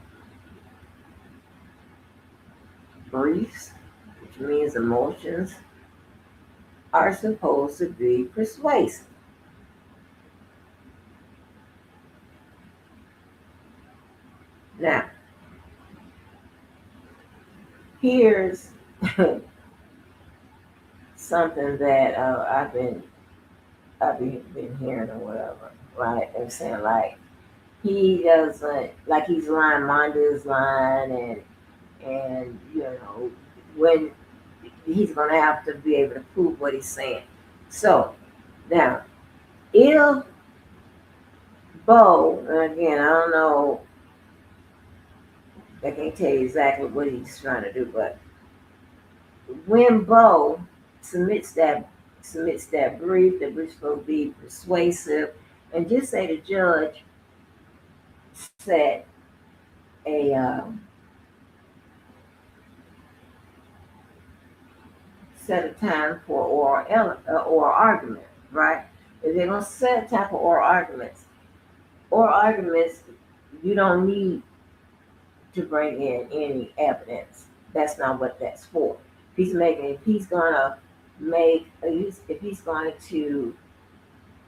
briefs, which means emotions, are supposed to be persuasive. Now, here's something that I've been hearing or whatever, right? And saying like he doesn't like he's lying Monda's line and when he's gonna have to be able to prove what he's saying. So now if Bo, and again I don't know, I can't tell you exactly what he's trying to do, but when Bo submits that brief, the brief's supposed to be persuasive, and just say the judge set a set a time for oral argument, right? If they're gonna set a time for oral arguments, you don't need to bring in any evidence. That's not what that's for. If he's going to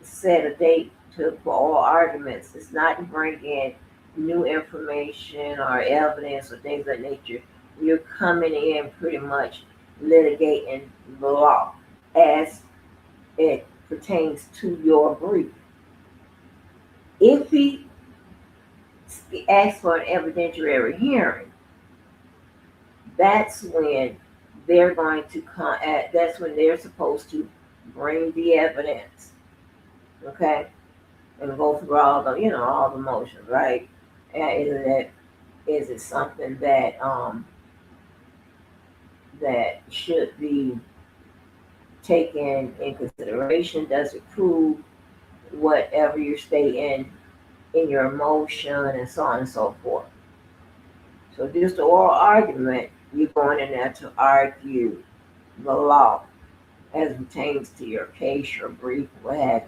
set a date for oral arguments, it's not to bring in new information or evidence or things of that nature. You're coming in pretty much litigating the law as it pertains to your brief. If he asks for an evidentiary hearing, that's when that's when they're supposed to bring the evidence, okay, and go through all the motions, right? And is it something that should be taken in consideration? Does it prove whatever you're stating in your motion, and so on and so forth? So just the oral argument, you're going in there to argue the law as it pertains to your case, your brief, what have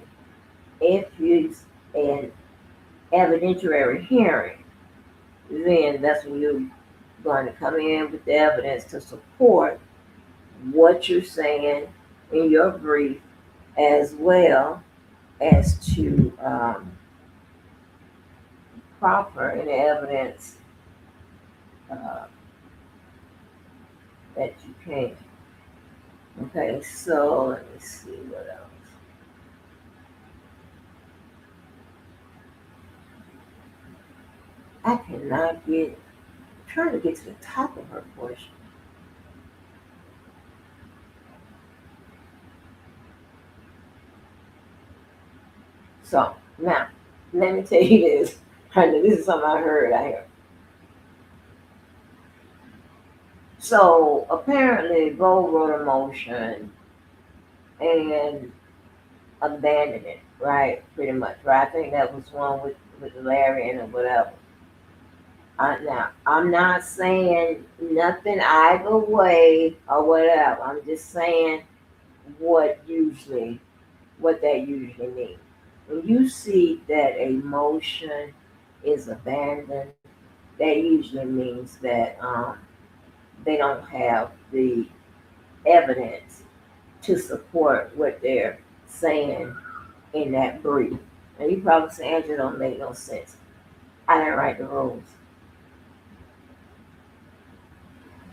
you. If it's an evidentiary hearing, then that's when you're going to come in with the evidence to support what you're saying in your brief, as well as to proffer any evidence uh, that you can. Okay, so let me see what else. I cannot trying to get to the top of her question. So now, let me tell you this. I know this is something I heard out here. So apparently, Bo wrote a motion and abandoned it, right? Pretty much, right? I think that was one with Larry and whatever. Now, I'm not saying nothing either way or whatever. I'm just saying what that usually means. When you see that a motion is abandoned, that usually means that they don't have the evidence to support what they're saying in that brief. And you probably say, Angela, don't make no sense. I didn't write the rules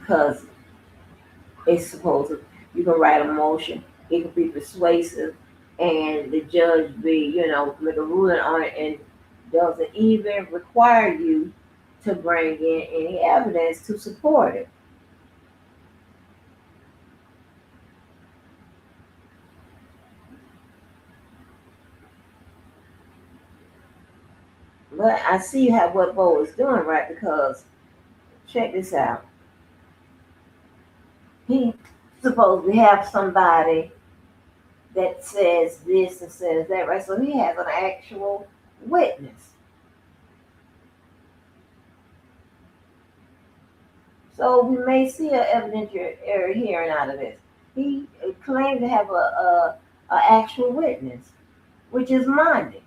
because it's supposed to, you can write a motion, it can be persuasive, and the judge make a ruling on it and doesn't even require you to bring in any evidence to support it. But I see how what Bo is doing, right? Because check this out. He supposedly have somebody that says this and says that, right? So he has an actual witness. So we may see an evidentiary hearing out of this. He claimed to have a actual witness, which is Monday.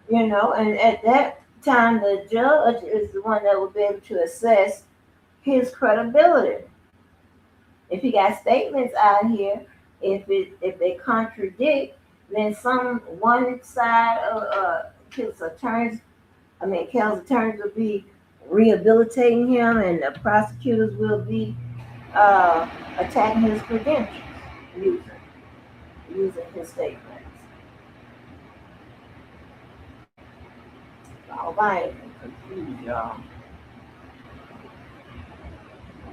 And at that time, the judge is the one that will be able to assess his credibility. If he got statements out here, if they contradict, then one side of his attorneys, Kel's attorneys will be rehabilitating him, and the prosecutors will be attacking his credentials using using his statements. So I ain't confused, y'all.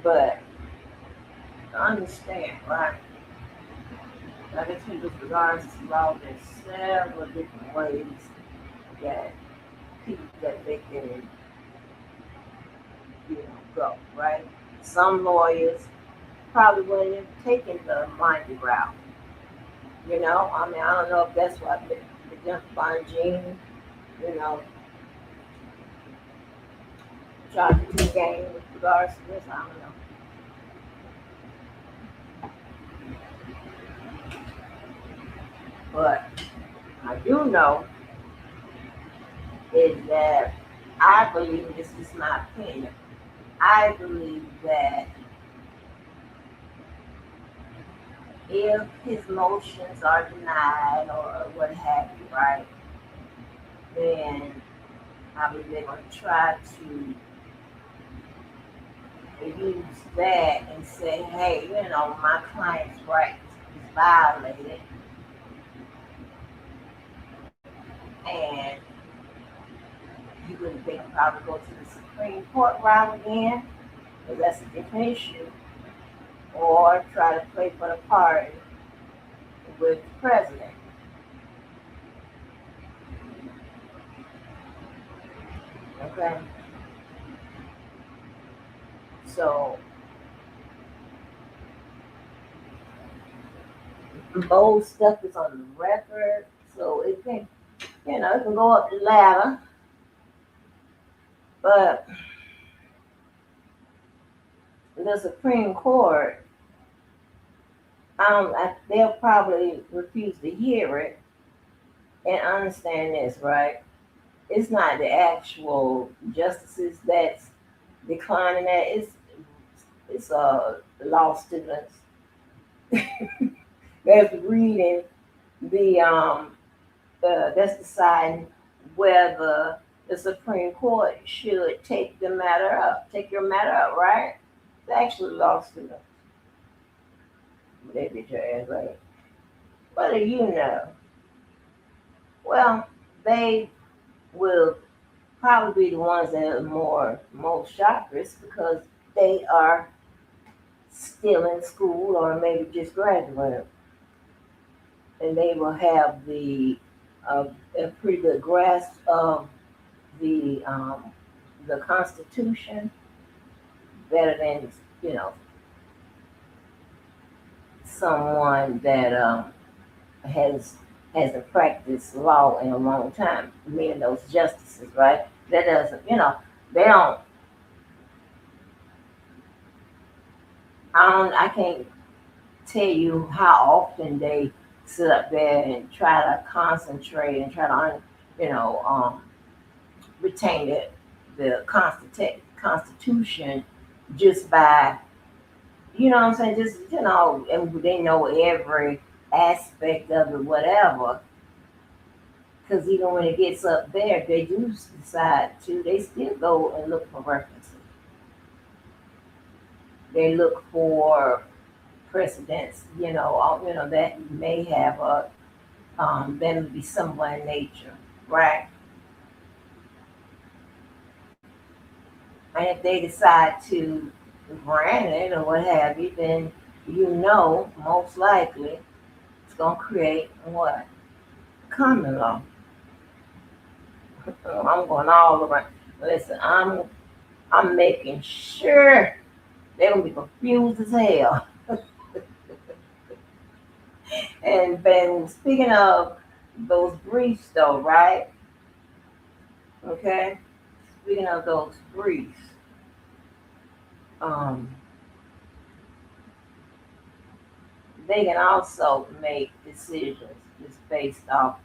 But to understand, right? Like I think with regards to law, there's several different ways that people that they can, go, right? Some lawyers probably wouldn't have taken the Monday route. I don't know if that's why the Jennifer Bongine, you know, tried to do game with regards to this. I don't know. But I do know is that I believe, this is my opinion, I believe that if his motions are denied or what have you, right, then I believe they're going to try to use that and say, hey, my client's rights is violated, and they can probably go to the Supreme Court route again, because that's a different issue, or try to play for the party with the president. Okay, so bold stuff is on the record, so it can go up the ladder, but the Supreme Court, they'll probably refuse to hear it. And understand this, right? It's not the actual justices that's declining that. It's law students that's reading that's deciding whether the Supreme Court should take your matter up, right? It's actually law students. They did your ass right. What do you know? Well, they will probably be the ones that are most shockers because they are still in school or maybe just graduated, and they will have the a pretty good grasp of the Constitution, better than you know someone that has hasn't practiced law in a long time. Meaning those justices, right? That doesn't, they don't. I can't tell you how often they sit up there and try to concentrate and try to, retain the Constitution just by, what I'm saying, just, and they know every aspect of it, whatever. Because even when it gets up there, if they do decide to, they still go and look for references. They look for precedents, that may have them be similar in nature, right? And if they decide to grant it or what have you, then most likely it's gonna create what? Common law. I'm going all around. Listen, I'm making sure they're gonna be confused as hell. And then speaking of those briefs though, right? Okay. Speaking of those briefs, um, they can also make decisions just based off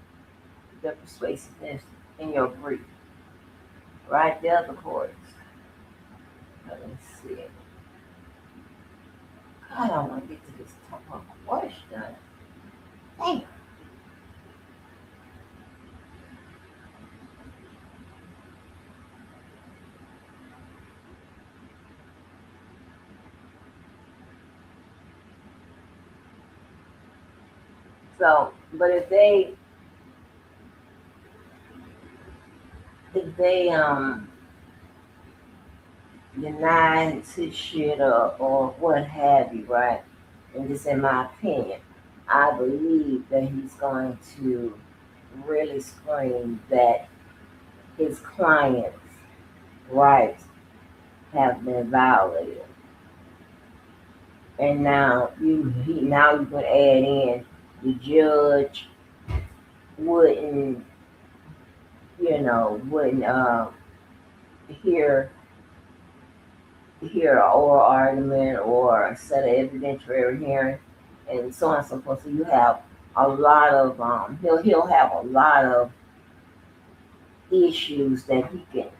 the persuasiveness in your brief, right? The other courts. Let me see. I don't want to get to this type of question. Damn. So, but if they deny his shit or what have you, right? And just in my opinion, I believe that he's going to really scream that his client's rights have been violated. And now you can add in the judge wouldn't wouldn't hear an oral argument or a set of evidentiary hearing and so on and so forth. So you have a lot of he'll have a lot of issues that he can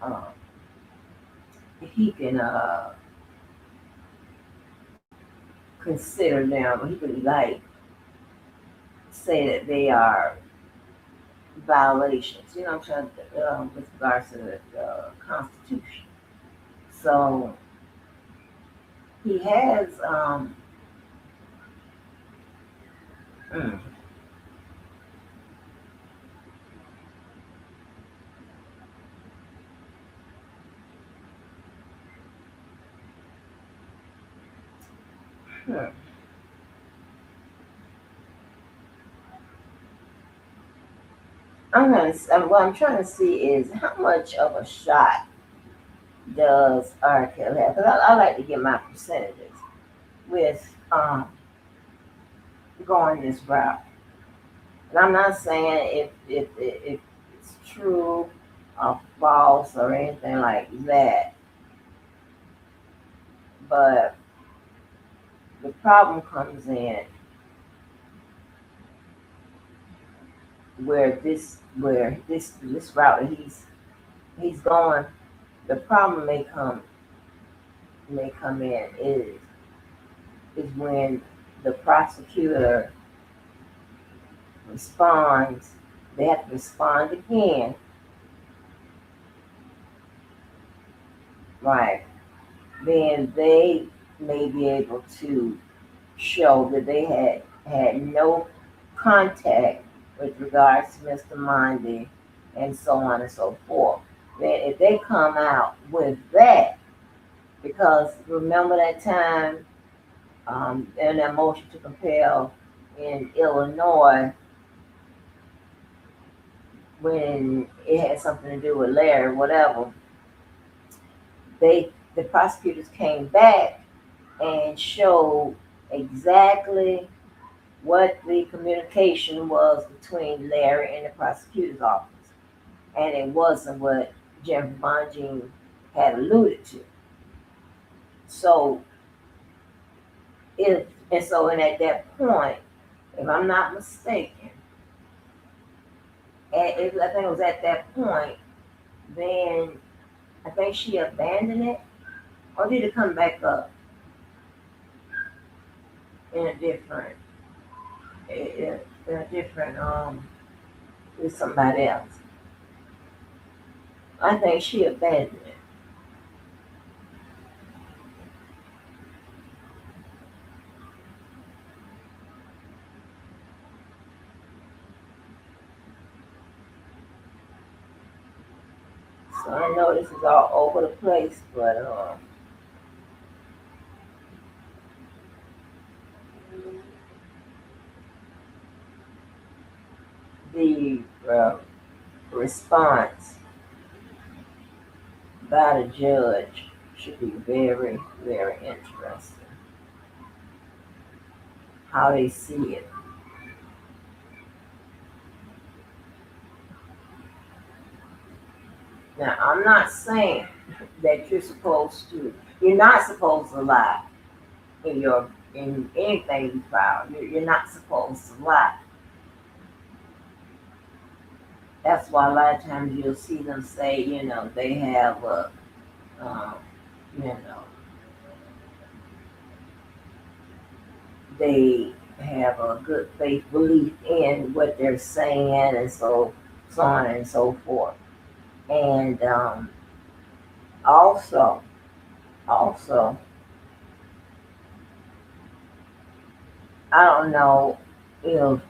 consider them. He could like say that they are violations. You know what I'm trying to with regards to the Constitution. So he has mm, hmm. What I'm trying to see is how much of a shot does R. Kelly have? Because I like to get my percentages with going this route. And I'm not saying if it's true or false or anything like that, but the problem comes in where this route that he's going. The problem may come in is when the prosecutor responds, they have to respond again, right? Then they may be able to show that they had no contact with regards to Mr. Monday and so on and so forth. Then if they come out with that, because remember that time in that motion to compel in Illinois, when it had something to do with Larry, whatever, the prosecutors came back and showed exactly what the communication was between Larry and the prosecutor's office. And it wasn't what Jennifer Bonjean had alluded to. So if and so and at that point, if I'm not mistaken, I think it was at that point, then I think she abandoned it, or did it come back up in a different, in a different, with somebody else. I think she abandoned it. So I know this is all over the place, but the response by the judge should be very, very interesting. How they see it. Now, I'm not saying that you're not supposed to lie in anything you file. You're not supposed to lie. That's why a lot of times you'll see them say, they have um, you know, they have a good faith belief in what they're saying, and so on and so forth. And also, also, I don't know if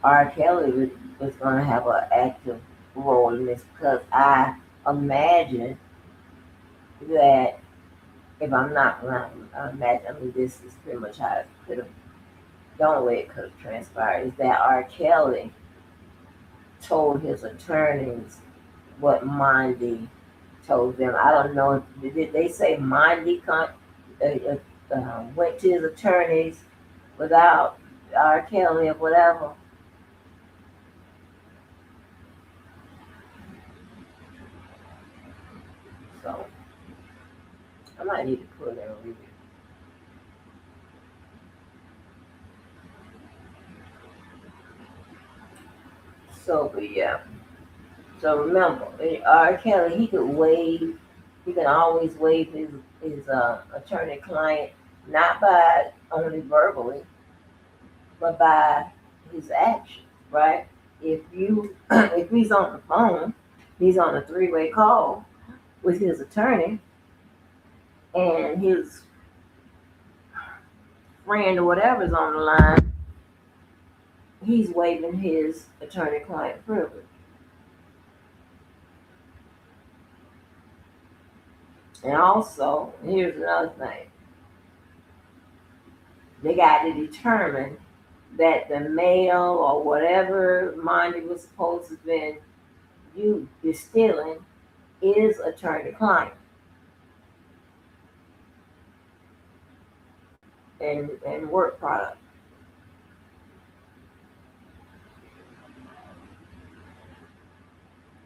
R. Kelly was going to have an active role in this, because I imagine that if I'm not wrong, I imagine, I mean, this is pretty much how it could have, the only way it could have transpired is that R. Kelly told his attorneys what Mondi told them. I don't know, did they say Mondi went to his attorneys without R. Kelly or whatever? So I might need to put it in a review. So, but yeah. So remember, R. Kelly, he can always waive his attorney-client, not by only verbally, but by his actions, right? If you, if he's on the phone, he's on a three-way call with his attorney, and his friend or whatever is on the line, he's waiving his attorney-client privilege. And also, here's another thing: they got to determine that the mail or whatever money was supposed to have been you're stealing is attorney-client and work product.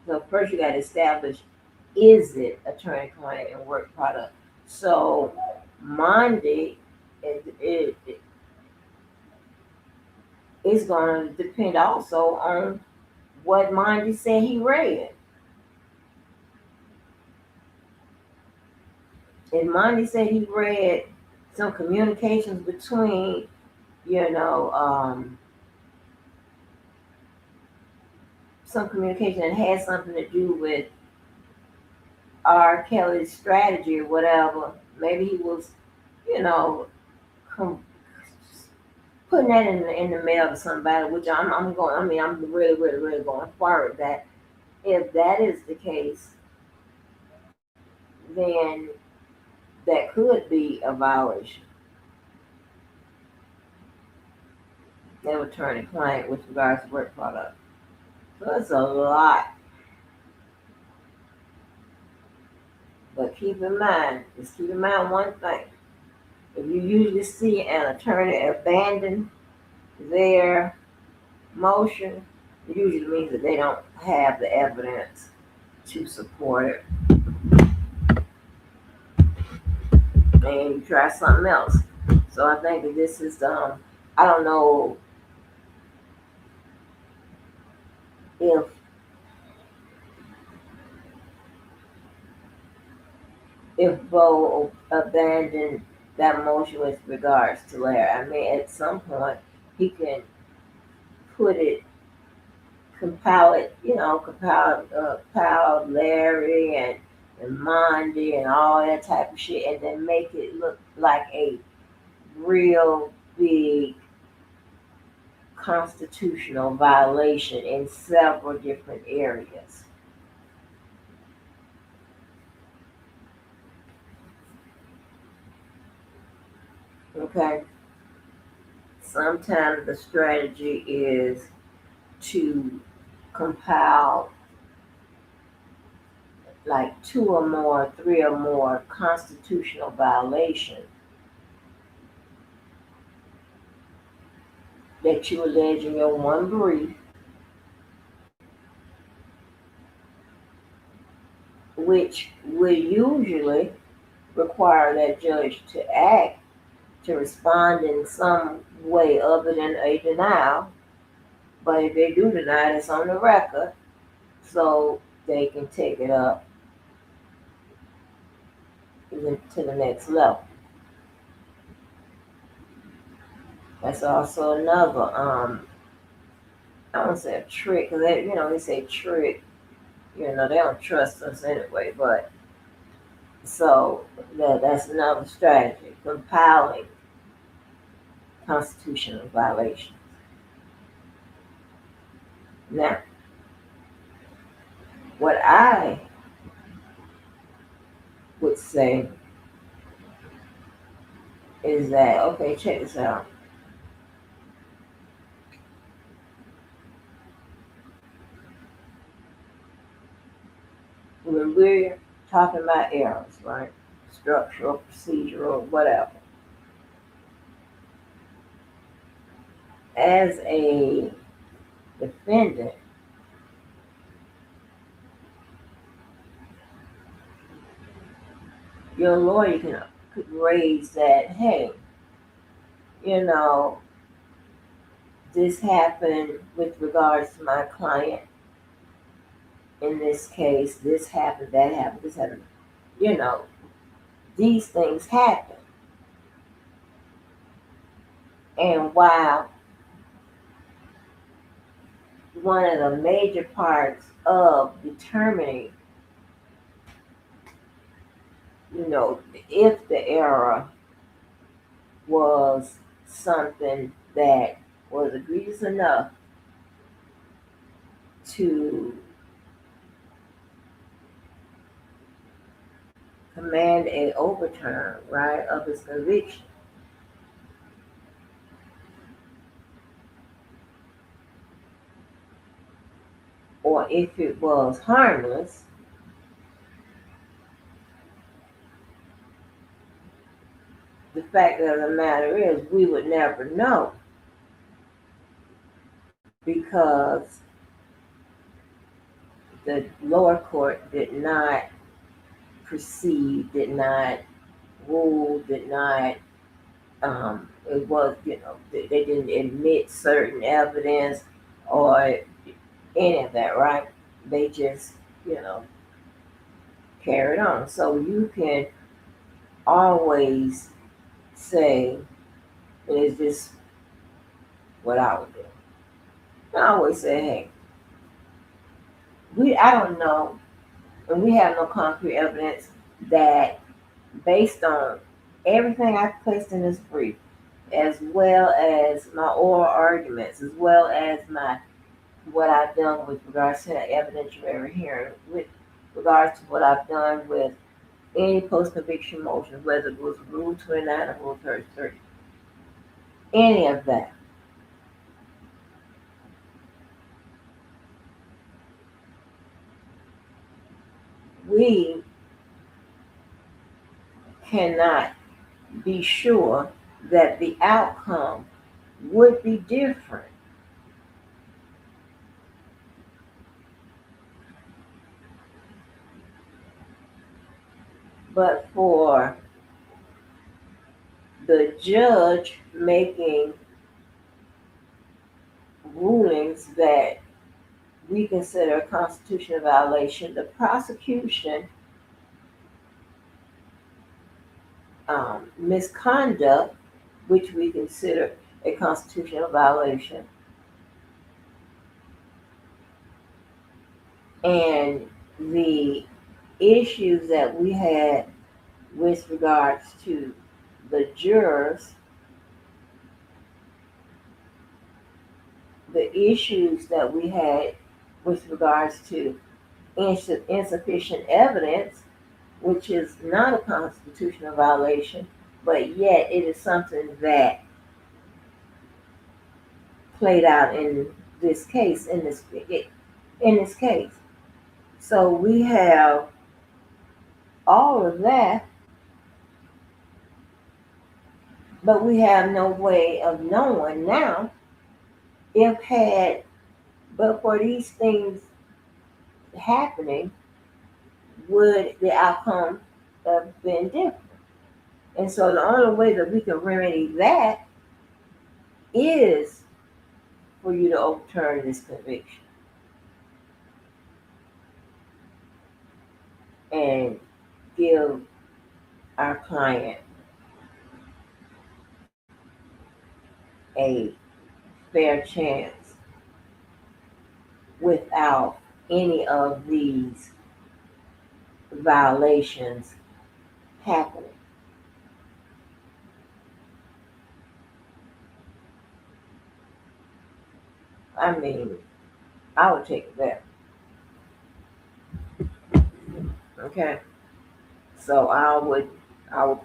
So first you got to establish, is it attorney-client and work product? So Monday, it is going to depend also on what Monday said he read. And Monday said he read some communications between, you know, some communication that had something to do with R. Kelly's strategy or whatever. Maybe he was, you know, com- putting that in the mail to somebody, which I'm going. I mean, I'm really, really, really going forward that if that is the case, then that could be a violation that would turn a client with regards to work product. That's a lot. But keep in mind one thing. If you usually see an attorney abandon their motion, it usually means that they don't have the evidence to support it. And you try something else. So I think that this is I don't know if Bo abandoned that motion with regards to Larry. I mean, at some point he can put it, compile Larry and Monday and all that type of shit, and then make it look like a real big constitutional violation in several different areas. Okay? Sometimes the strategy is to compile like two or more, three or more constitutional violations that you allege in your one brief, which will usually require that judge to act, to respond in some way other than a denial. But if they do deny it, it's on the record, so they can take it up to the next level. That's also another, I don't say a trick, because they say trick, they don't trust us anyway, but so that's another strategy, compiling constitutional violations. Now, what I would say is that, okay, check this out. When we're talking about errors, right? Structural, procedural, whatever. As a defendant, your lawyer could raise that, hey, you know, this happened with regards to my client. In this case, this happened, that happened, this happened. You know, these things happen. And while one of the major parts of determining, if the error was something that was egregious enough to command a overturn, right, of his conviction, or if it was harmless, the fact of the matter is we would never know because the lower court did not proceed, did not rule, did not, it was, they didn't admit certain evidence or any of that, right? They just, carried on. So you can always say, and it's just what I would do. I always say, hey, I don't know, and we have no concrete evidence that based on everything I placed in this brief, as well as my oral arguments, as well as what I've done with regards to the evidentiary hearing, with regards to what I've done with any post-conviction motion, whether it was Rule 29 or Rule 33, any of that. we cannot be sure that the outcome would be different. But for the judge making rulings that we consider a constitutional violation, the prosecution misconduct, which we consider a constitutional violation, and the issues that we had with regards to the jurors, the issues that we had with regards to insufficient evidence, which is not a constitutional violation, but yet it is something that played out in this case, in this case. So we have all of that, but we have no way of knowing now if had but for these things happening, would the outcome have been different? And so the only way that we can remedy that is for you to overturn this conviction and give our client a fair chance without any of these violations happening. I mean, I would take it back. Okay. So I would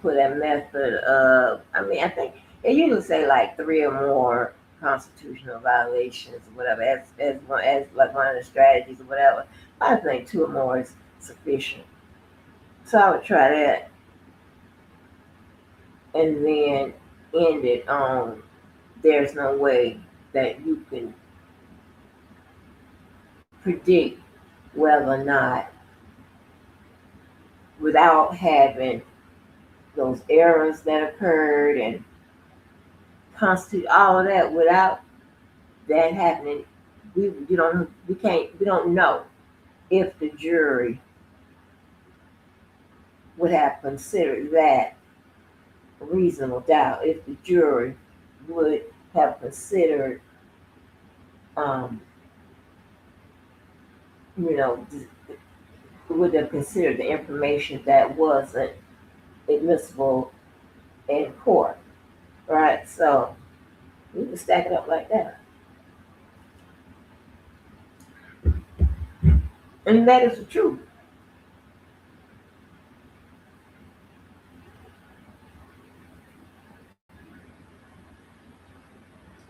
put a method of, I mean, I think they usually say like three or more constitutional violations or whatever as like one of the strategies or whatever. I think two or more is sufficient. So I would try that and then end it on there's no way that you can predict whether or not without having those errors that occurred and constitute all of that without that happening, we don't know if the jury would have considered that reasonable doubt, if the jury would have considered, um, you know, would have considered the information that wasn't admissible in court, right? So we can stack it up like that, and that is the truth.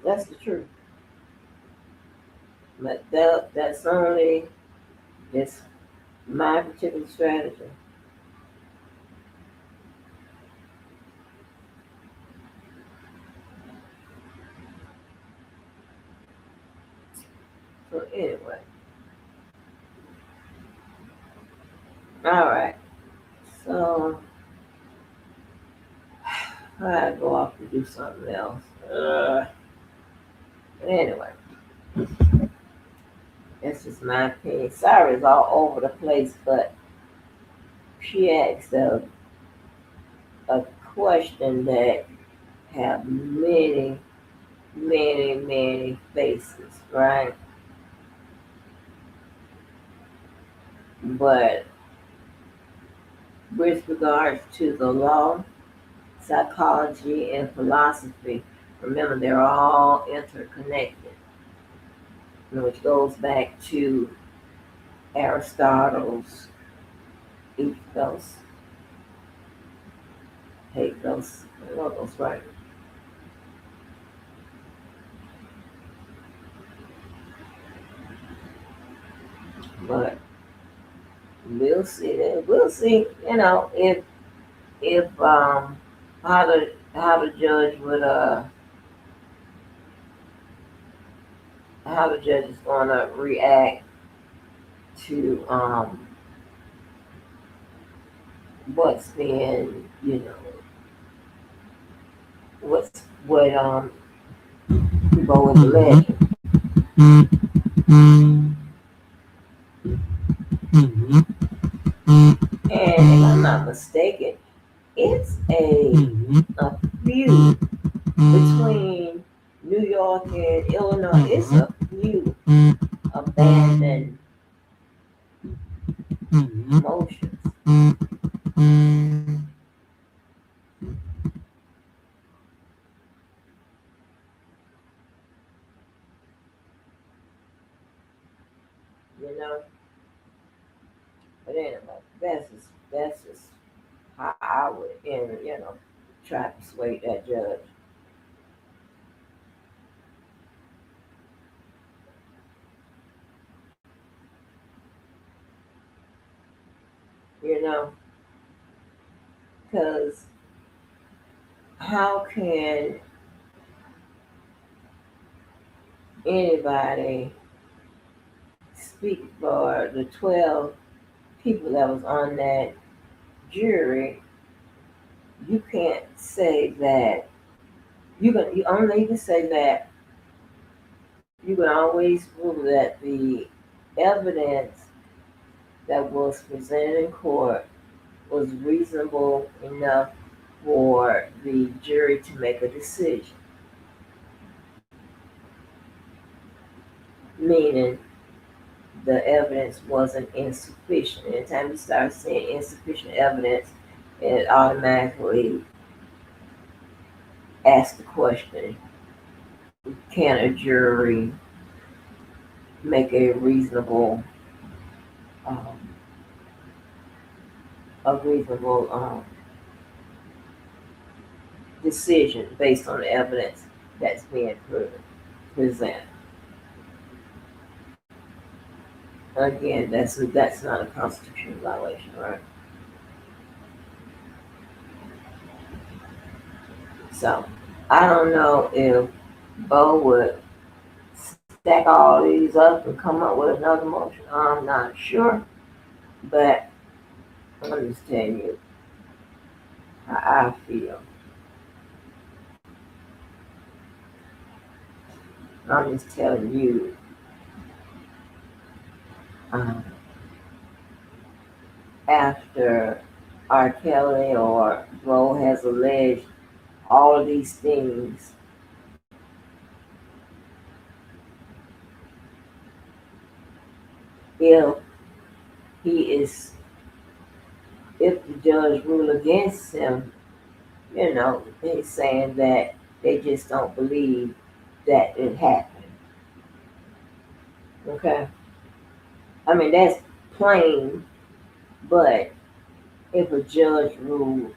That's the truth. But that's only it's my particular strategy. So anyway, all right. So I go off to do something else. Anyway, that's just my opinion. Sorry, it's all over the place, but she asked a question that have many, many, many faces, right? But with regards to the law, psychology, and philosophy, remember they're all interconnected, which goes back to Aristotle's ethos, pathos, logos, right? But We'll see that. We'll see. If how the judge would how the judge is gonna react to what's been what Bo is alleging. And if I'm not mistaken, it's a feud between New York and Illinois. It's a feud abandoned motions. You know, but anyway, that's just how I would try to persuade that judge. You know, because how can anybody speak for the 12 people that was on that jury? You can't say that you only can say that you can always rule that the evidence that was presented in court was reasonable enough for the jury to make a decision. Meaning the evidence wasn't insufficient. Anytime you start seeing insufficient evidence, it automatically asks the question, can a jury make um, a reasonable decision based on the evidence that's being presented? Again, that's not a constitutional violation, right? So I don't know if Bo would stack all these up and come up with another motion. I'm not sure, but I'm just telling you how I feel. I'm just telling you, um, after R. Kelly or Bo has alleged all of these things, if he is, if the judge rule against him, he's saying that they just don't believe that it happened. Okay, I mean that's plain, but if a judge ruled,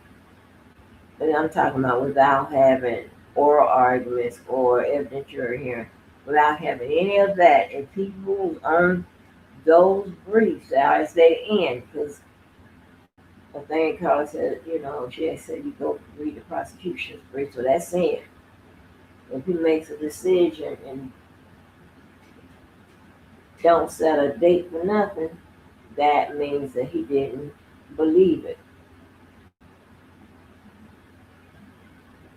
and I'm talking about without having oral arguments or evidentiary hearing, without having any of that, if he rules on those briefs as they end, because I think Carla said, she had said you go read the prosecution's brief, so that's it. If he makes a decision and don't set a date for nothing, that means that he didn't believe it.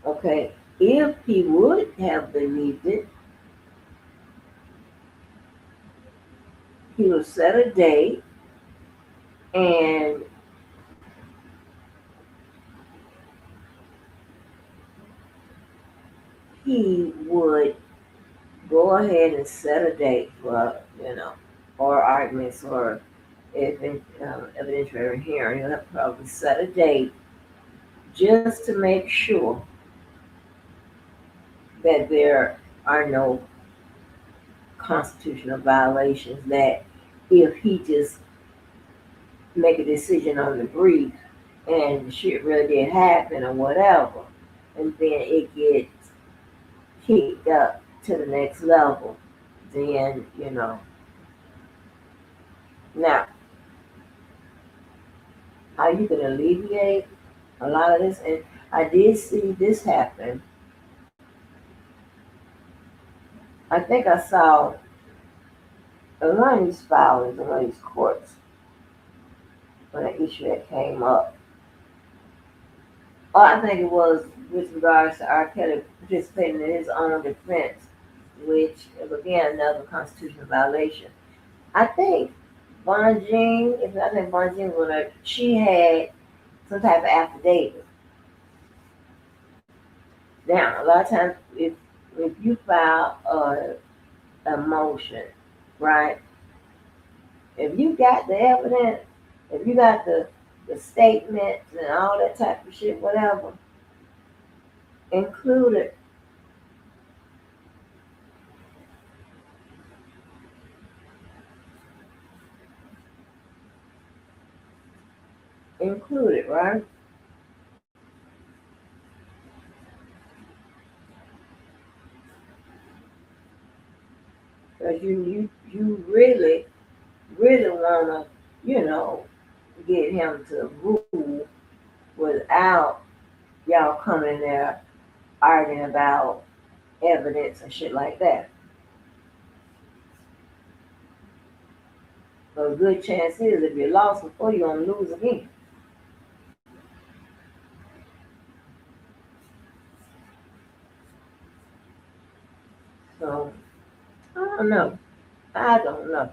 Okay, if he would have believed it, he would set a date and he would go ahead and set a date for, or arguments or evidentiary hearing. He'll probably set a date just to make sure that there are no constitutional violations, that if he just make a decision on the brief and the shit really did happen or whatever, and then it gets kicked up to the next level, then, now, how you can alleviate a lot of this. And I did see this happen. I think I saw in one of these filings in one of these courts when an issue that came up. Oh, I think it was with regards to R. Kelly participating in his own defense, which is again another constitutional violation. I think Bonjean, if I think Bonjean was like, she had some type of affidavit. Now, a lot of times, if you file a motion, right? If you got the evidence, if you got the statements and all that type of shit, whatever, include it, include it, right? Because you really wanna, you know, get him to rule without y'all coming in there arguing about evidence and shit like that. So a good chance is if you lost before, you're gonna lose again. So I don't know. I don't know.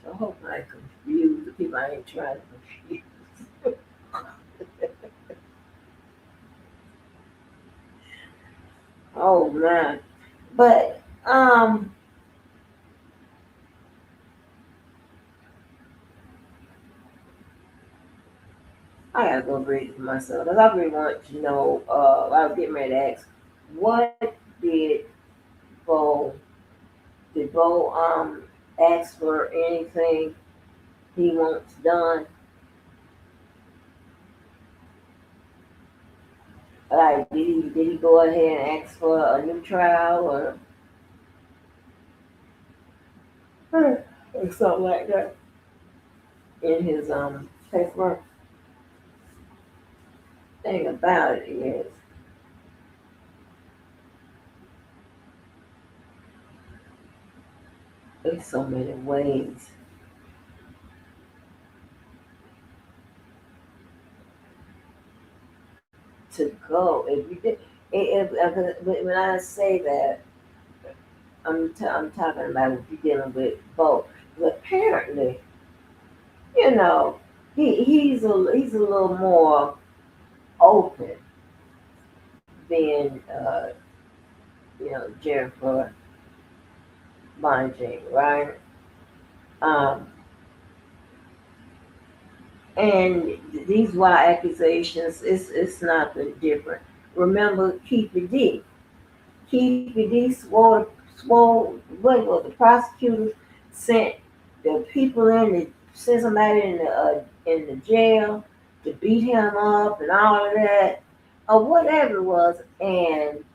So hopefully I confuse the people. I ain't trying to confuse. Oh man. But I gotta go read it for myself. Cause I really want to know, I was getting ready to ask, what did Bo did Bo ask for anything he wants done? Like did he go ahead and ask for a new trial or something like that in his paperwork? Thing about it is there's so many ways to go. If you did, when I say that, I'm talking about if you're dealing with both. But apparently, you know, he's a little more open than Jennifer Bonjean, right? Um, and these wild accusations, it's nothing different. Remember, keep it deep. Keep it deep. Swore. What was the prosecutors sent the people in to send somebody in the jail to beat him up and all of that, or whatever it was, and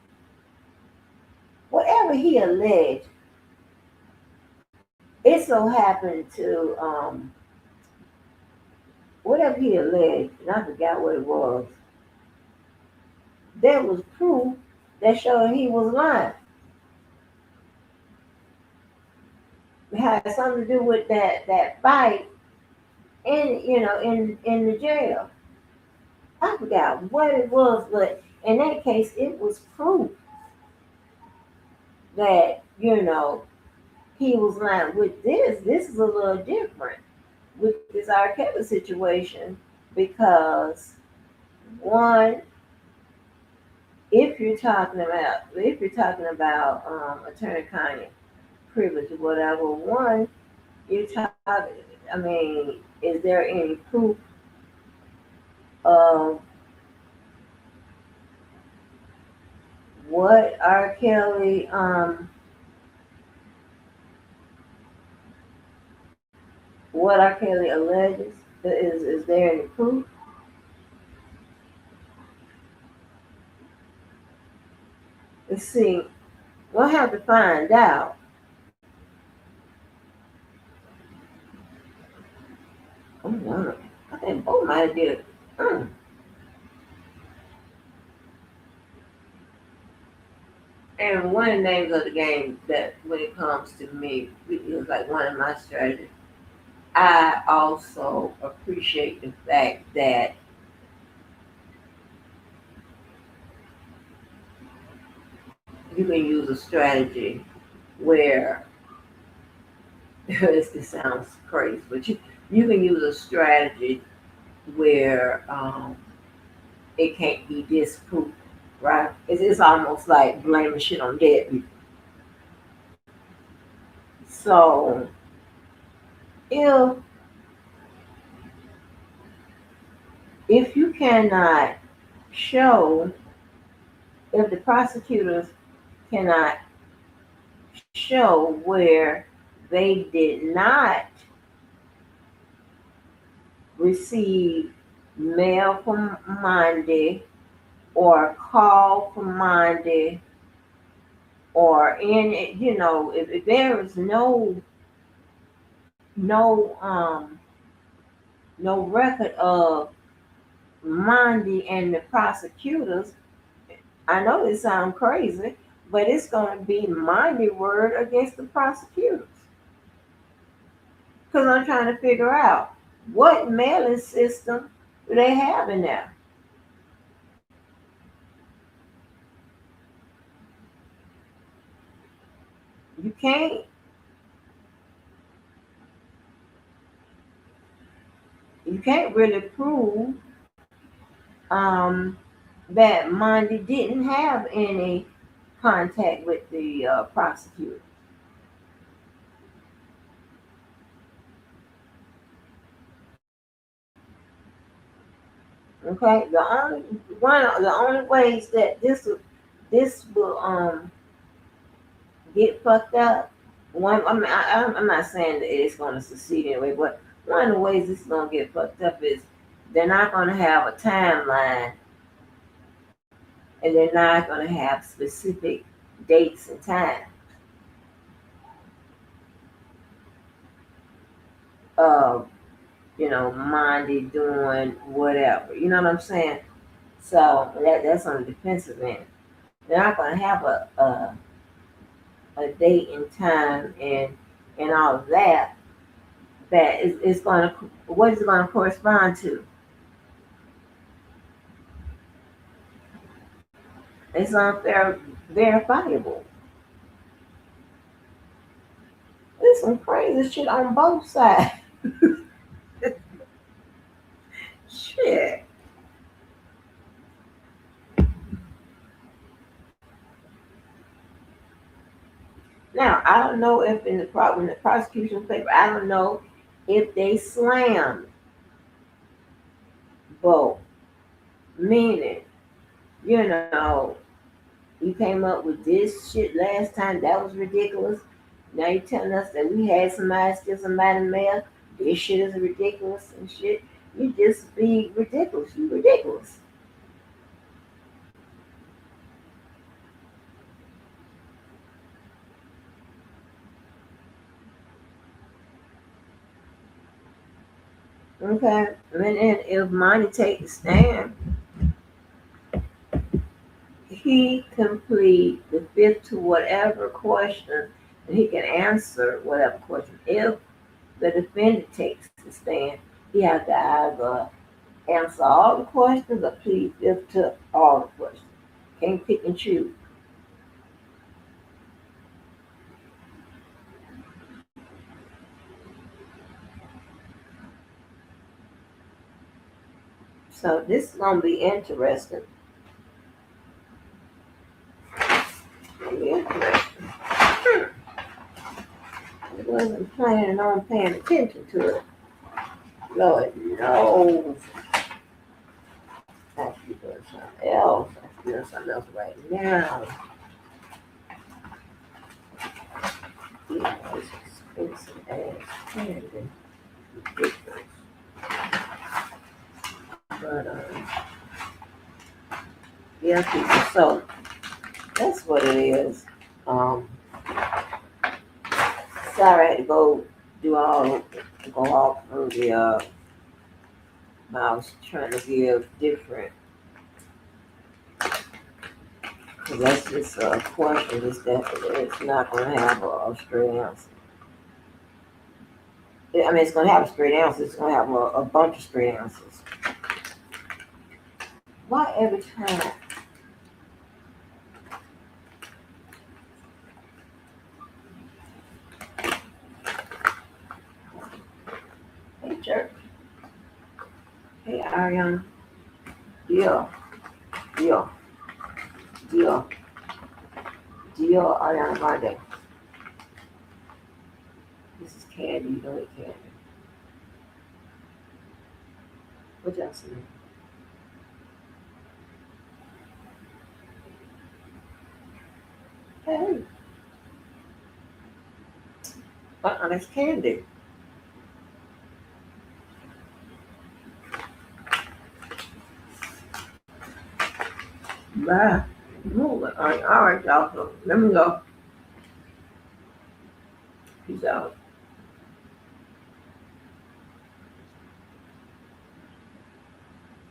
whatever he alleged, it so happened to whatever he alleged, and I forgot what it was. There was proof that showed he was lying. It had something to do with that fight in the jail. I forgot what it was, but in that case, it was proof that he was lying. With this is a little different with this R. Kelly situation because one, if you're talking about attorney client privilege or whatever, one, you talk. I mean, is there any proof of what R. Kelly alleges? Is there any proof? let's see, we'll have to find out. Oh no, I think both might have did it. Mm. And one of the names of the game that when it comes to me, it was like one of my strategies. I also appreciate the fact that you can use a strategy where this sounds crazy, but you can use a strategy where it can't be disproved, right? It's almost like blaming shit on dead people. So if if you cannot show, if the prosecutors cannot show where they did not receive mail from Monday or a call from Monday or in, if there is no no record of Monday and the prosecutors, I know this sounds crazy, but it's going to be Monday word against the prosecutors. Because I'm trying to figure out what mailing system do they have in there. You can't you can't really prove um, that Monday didn't have any contact with the prosecutor. Okay, the only ways that this will get fucked up. One, I mean, I'm not saying that it's going to succeed anyway, but one of the ways this is going to get fucked up is they're not going to have a timeline, and they're not going to have specific dates and time of Monday doing whatever. You know what I'm saying? So that's on the defensive end. They're not going to have a date and time and all of that. That is going to, what is it going to correspond to? It's unfair verifiable. There's some crazy shit on both sides. Shit. Now I don't know if in the prosecution paper, I don't know if they slammed both. Meaning, you know, you came up with this shit last time. That was ridiculous. Now you're telling us that we had somebody steal somebody mail. This shit is ridiculous and shit. You just be ridiculous. You ridiculous. Okay. And then if Monty take the stand, he can plead the fifth to whatever question, and he can answer whatever question. If the defendant takes the stand, he has to either answer all the questions or plead fifth to all the questions. Can't pick and choose. So this is gonna be interesting. Gonna be interesting. I wasn't planning on paying attention to it. Lord knows I should be doing something else. I should be doing something else right now. Yeah, this expensive ass candy. Ridiculous. But yeah, people. So that's what it is. Um, Sorry, I had to go all through the. I was trying to give different. Cause that's just a question. It's not going to have a straight answer. I mean, it's going to have a straight answer. It's going to have a bunch of straight answers. Why every time? Hey, church. Hey, Ariana. Deal. Deal. Deal. Deal, Ariana Monday. This is Candy. You know it, Candy. What y'all saying? Hey. That's Candy. Bye. All right, y'all. So let me go. Peace out.